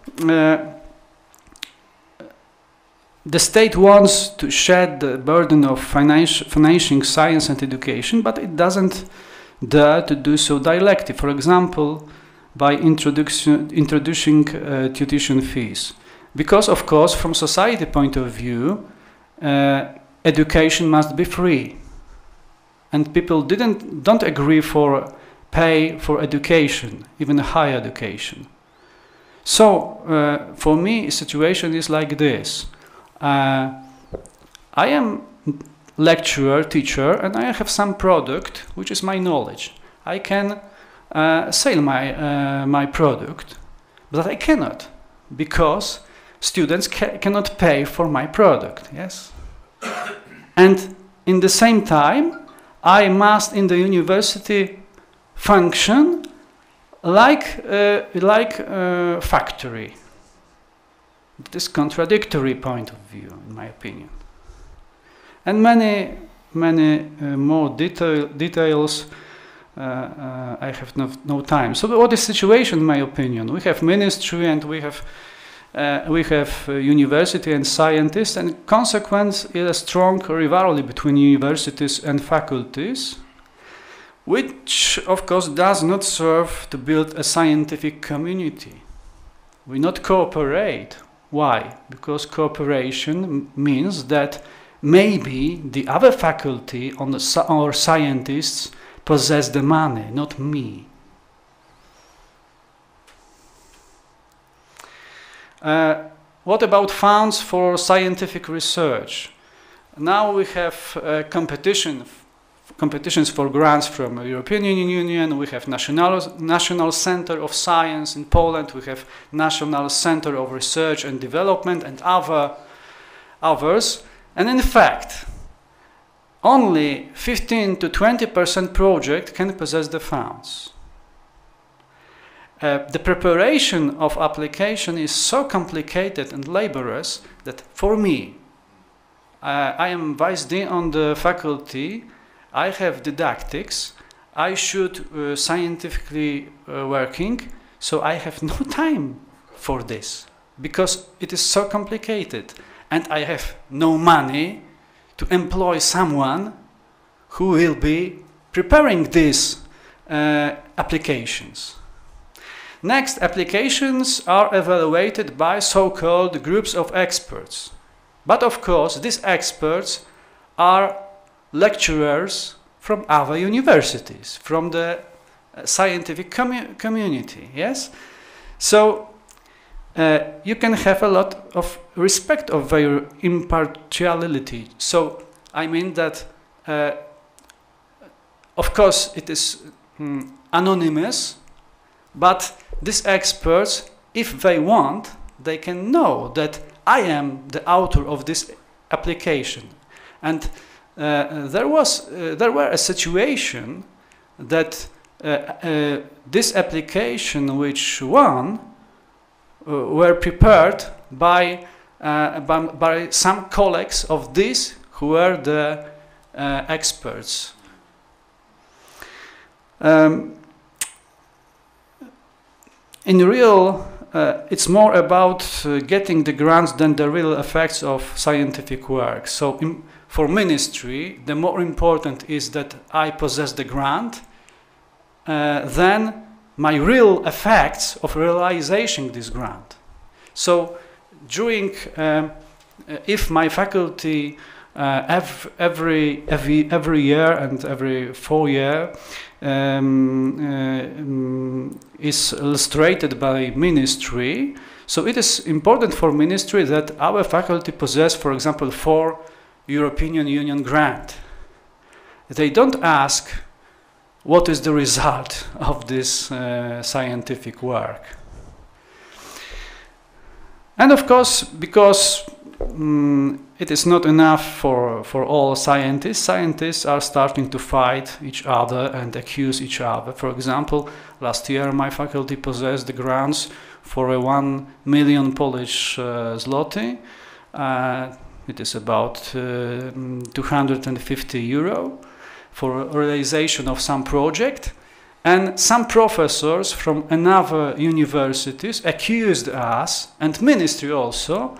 the state wants to shed the burden of financing science and education, but it doesn't dare to do so directly. For example, by introducing tuition fees. Because, of course, from society point of view, education must be free. And people don't agree for pay for education, even higher education. So, for me, the situation is like this. I am lecturer, teacher, and I have some product, which is my knowledge. I can sell my product, but I cannot, because students cannot pay for my product, yes? And in the same time, I must in the university function like a factory. This contradictory point of view, in my opinion. And many more details, I have no time. So what is the situation, in my opinion? We have ministry and we have university and scientists, and consequence is a strong rivalry between universities and faculties, which of course does not serve to build a scientific community. We not cooperate. Why? Because cooperation means that maybe the other faculty or scientists possess the money, not me. What about funds for scientific research? Now we have competitions for grants from the European Union. We have National Center of Science in Poland. We have National Center of Research and Development and others. And in fact, only 15 to 20% project can possess the funds. The preparation of application is so complicated and laborious that for me, I am vice dean on the faculty, I have didactics, I should scientifically working, so I have no time for this because it is so complicated and I have no money to employ someone who will be preparing these applications. Next, applications are evaluated by so-called groups of experts. But of course, these experts are lecturers from other universities, from the scientific community, yes? So, you can have a lot of respect of their impartiality. So, I mean that, of course, it is anonymous, but these experts, if they want, they can know that I am the author of this application. And there were a situation that this application which won were prepared by some colleagues of these who were the experts. In real, it's more about getting the grants than the real effects of scientific work. So for ministry, the more important is that I possess the grant than my real effects of realizing this grant. So during, if my faculty every year and every 4 years is illustrated by ministry, so it is important for ministry that our faculty possess, for example, 4 European Union grant. They don't ask what is the result of this scientific work. And of course, because it is not enough for all scientists, scientists are starting to fight each other and accuse each other. For example, last year my faculty possessed the grants for a 1 million Polish zloty. It is about 250 euro for realization of some project. And some professors from another universities accused us, and ministry also,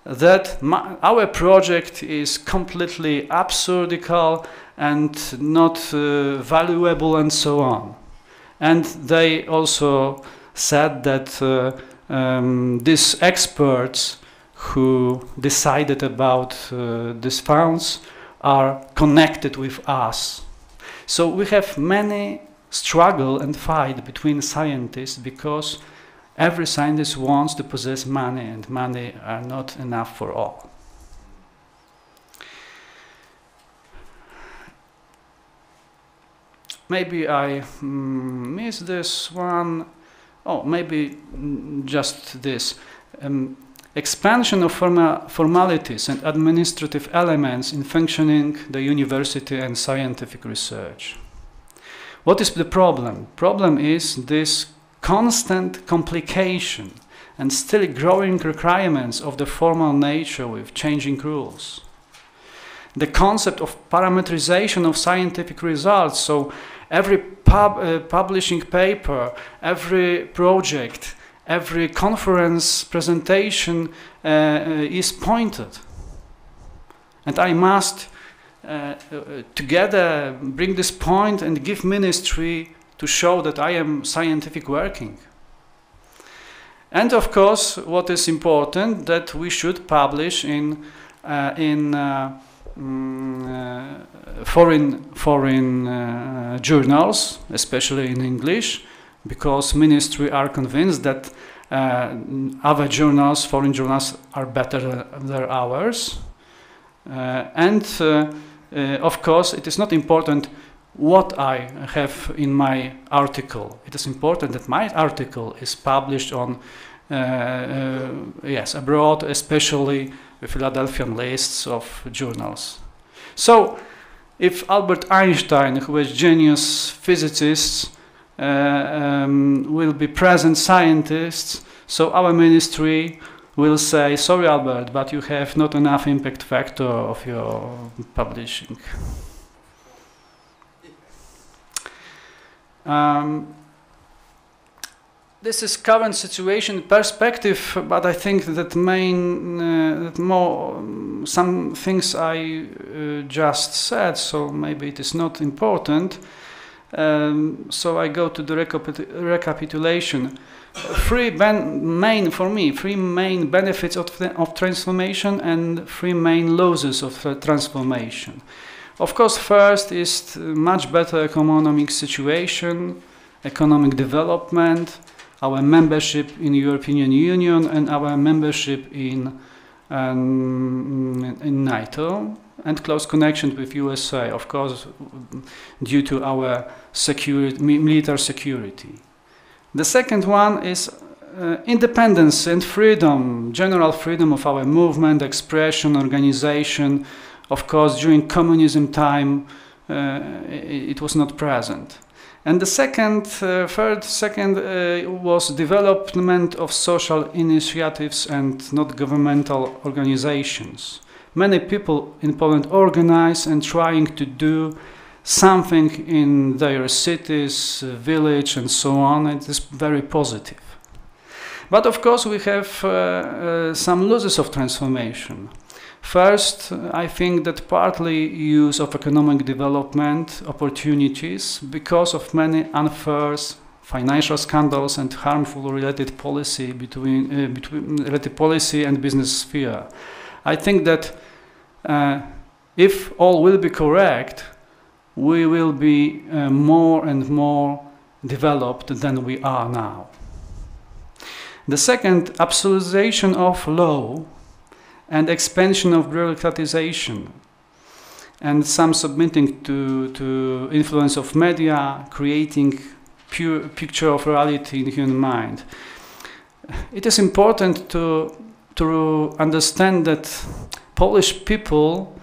that our project is completely absurdical and not valuable and so on. And they also said that these experts who decided about these funds are connected with us. So we have many struggle and fight between scientists because every scientist wants to possess money, and money are not enough for all. Maybe I missed this one. Oh, maybe just this. Expansion of formalities and administrative elements in functioning the university and scientific research. What is the problem? Problem is this constant complication and still growing requirements of the formal nature with changing rules. The concept of parametrization of scientific results, so every publishing paper, every project, every conference presentation is pointed. And I must together bring this point and give ministry to show that I am scientific working. And of course, what is important, that we should publish in foreign journals, especially in English, because ministry are convinced that other journals, foreign journals, are better than ours. Of course, it is not important what I have in my article. It is important that my article is published on, abroad, especially the Philadelphian lists of journals. So, if Albert Einstein, who was a genius physicist, will be present scientists, so our ministry will say, sorry Albert, but you have not enough impact factor of your publishing. This is current situation perspective, but I think that some things I just said, so maybe it is not important. So I go to the recapitulation. Three main benefits of transformation and three main losses of transformation. Of course, first is much better economic situation, economic development, our membership in European Union and our membership in NATO, and close connection with USA, of course, due to our military security. The second one is independence and freedom, general freedom of our movement, expression, organization. Of course, during communism time, it was not present. And the third was development of social initiatives and not governmental organizations. Many people in Poland organize and trying to do something in their cities, village, and so on. It is very positive. But of course, we have some losses of transformation. First, I think that partly use of economic development opportunities because of many unfair financial scandals and harmful related policy related policy and business sphere. I think that if all will be correct, we will be more and more developed than we are now. The second, absolutization of law and expansion of bureaucratization, and some submitting to influence of media, creating pure picture of reality in the human mind. It is important to to understand that Polish people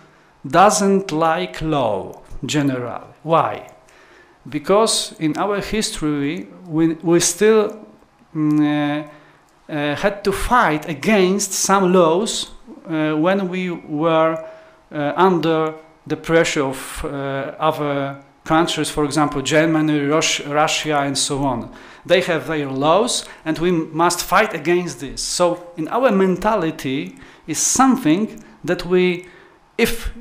doesn't like law generally. Why? Because in our history we still had to fight against some laws when we were under the pressure of other countries, for example, Germany, Russia, and so on. They have their laws, and we must fight against this. So in our mentality is something that if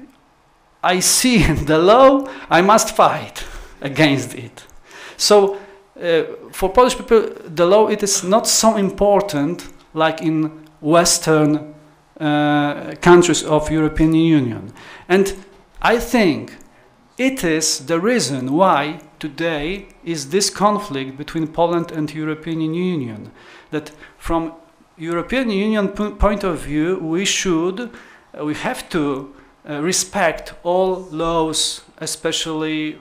I see the law, I must fight against it. So for Polish people, the law, it is not so important like in Western countries of European Union. And I think it is the reason why today is this conflict between Poland and European Union. That from European Union point of view, we have to respect all laws, especially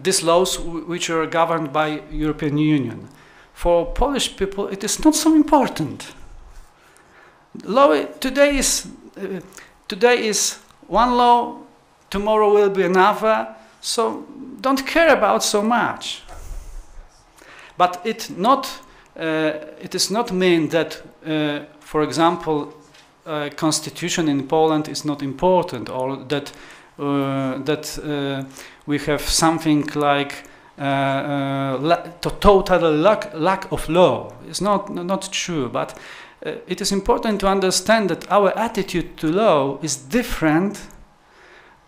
these laws which are governed by European Union. For Polish people, it is not so important. Law today is one law, tomorrow will be another, so don't care about so much. But it is not mean that, for example, constitution in Poland is not important, or that we have something like total lack of law. It's not true, but it is important to understand that our attitude to law is different,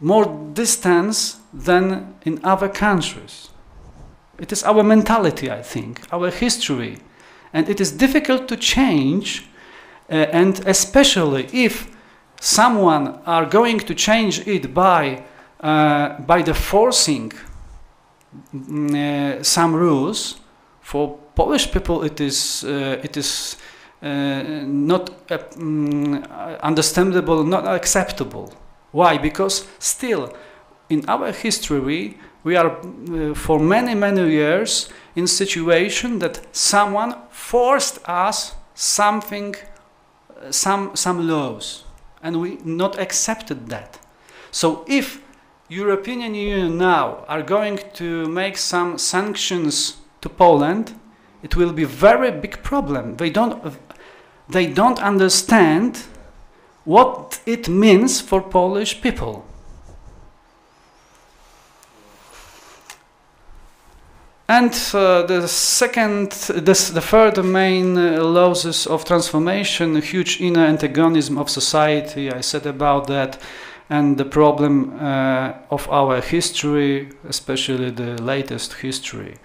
more distant than in other countries. It is our mentality, I think, our history, and it is difficult to change, and especially if someone are going to change it by the forcing some rules. For Polish people, it is not understandable, not acceptable. Why? Because still, in our history, we are for many years in situation that someone forced us something, some laws, and we not accepted that. So if European Union now are going to make some sanctions to Poland, it will be very big problem. They don't understand what it means for Polish people. And the third main laws of transformation, a huge inner antagonism of society. I said about that, and the problem of our history, especially the latest history.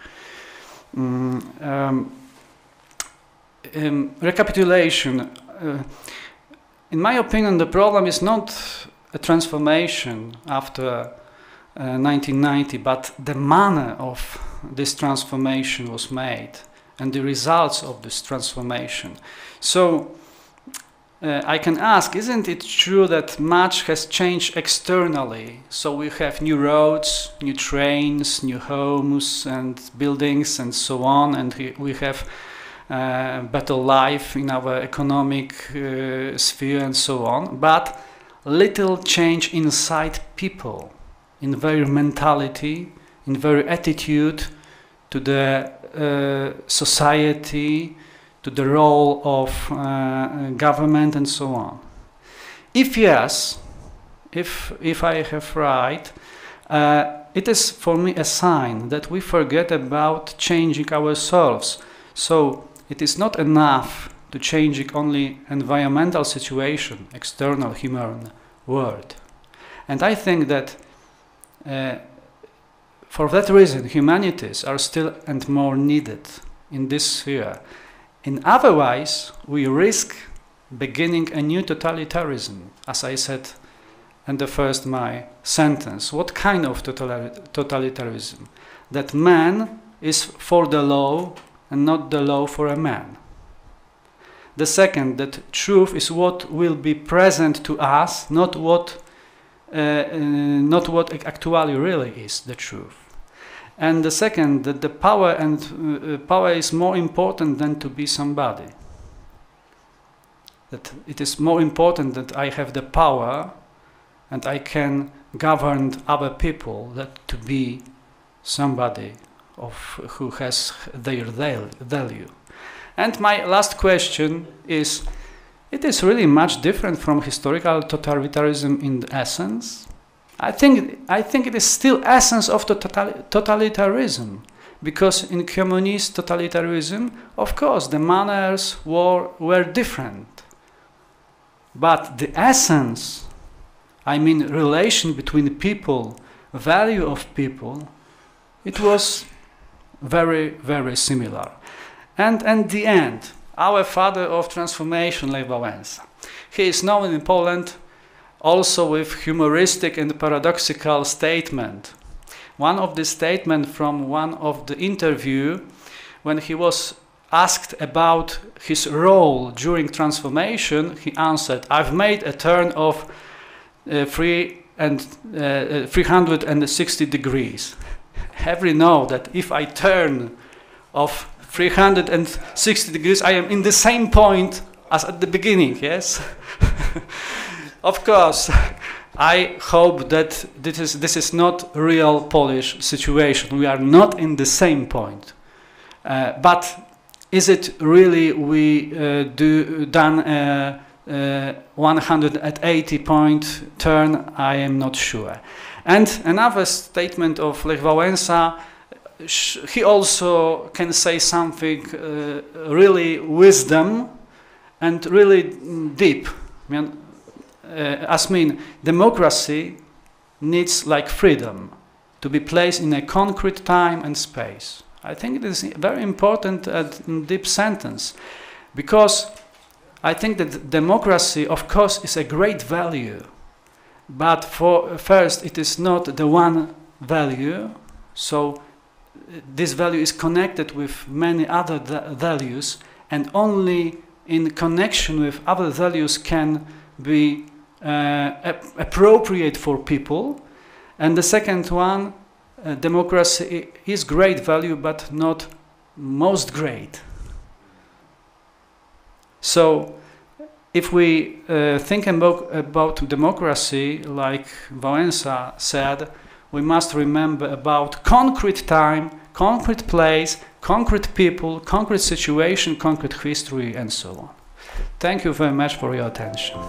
Recapitulation. In my opinion, the problem is not a transformation after 1990, but the manner of this transformation was made and the results of this transformation. So I can ask, isn't it true that much has changed externally? So we have new roads, new trains, new homes and buildings and so on, and we have better life in our economic sphere and so on, but little change inside people, in their mentality, in their attitude to the society, to the role of government and so on. If yes, if I have right, it is for me a sign that we forget about changing ourselves. So it is not enough to change only environmental situation, external human world. And I think that for that reason, humanities are still and more needed in this sphere. In otherwise, we risk beginning a new totalitarianism, as I said in the first my sentence. What kind of totalitarianism? That man is for the law and not the law for a man. The second, that truth is what will be present to us, not what actually really is the truth. And the second, that the power and power is more important than to be somebody. That it is more important that I have the power and I can govern other people than to be somebody who has their value. And my last question is, it is really much different from historical totalitarianism in essence. I think it is still essence of totalitarianism, because in communist totalitarianism, of course, the manners were different. But the essence, I mean relation between people, value of people, it was very, very similar. And at the end, our father of transformation, Lech Wałęsa, he is known in Poland also with humoristic and paradoxical statement. One of the statements from one of the interview, when he was asked about his role during transformation, he answered, "I've made a turn of 360 degrees." Every know that if I turn of 360 degrees, I am in the same point as at the beginning, yes? Of course, I hope that this is not real Polish situation. We are not in the same point. But is it really we done a 180 point turn? I am not sure. And another statement of Lech Wałęsa, he also can say something really wisdom and really deep. Democracy needs like freedom to be placed in a concrete time and space. I think it is very important and deep sentence, because I think that democracy, of course, is a great value, but first it is not the one value, so this value is connected with many other values, and only in connection with other values can be appropriate for people. And the second one, democracy is great value, but not most great. So if we think about democracy, like Wałęsa said, we must remember about concrete time, concrete place, concrete people, concrete situation, concrete history, and so on. Thank you very much for your attention.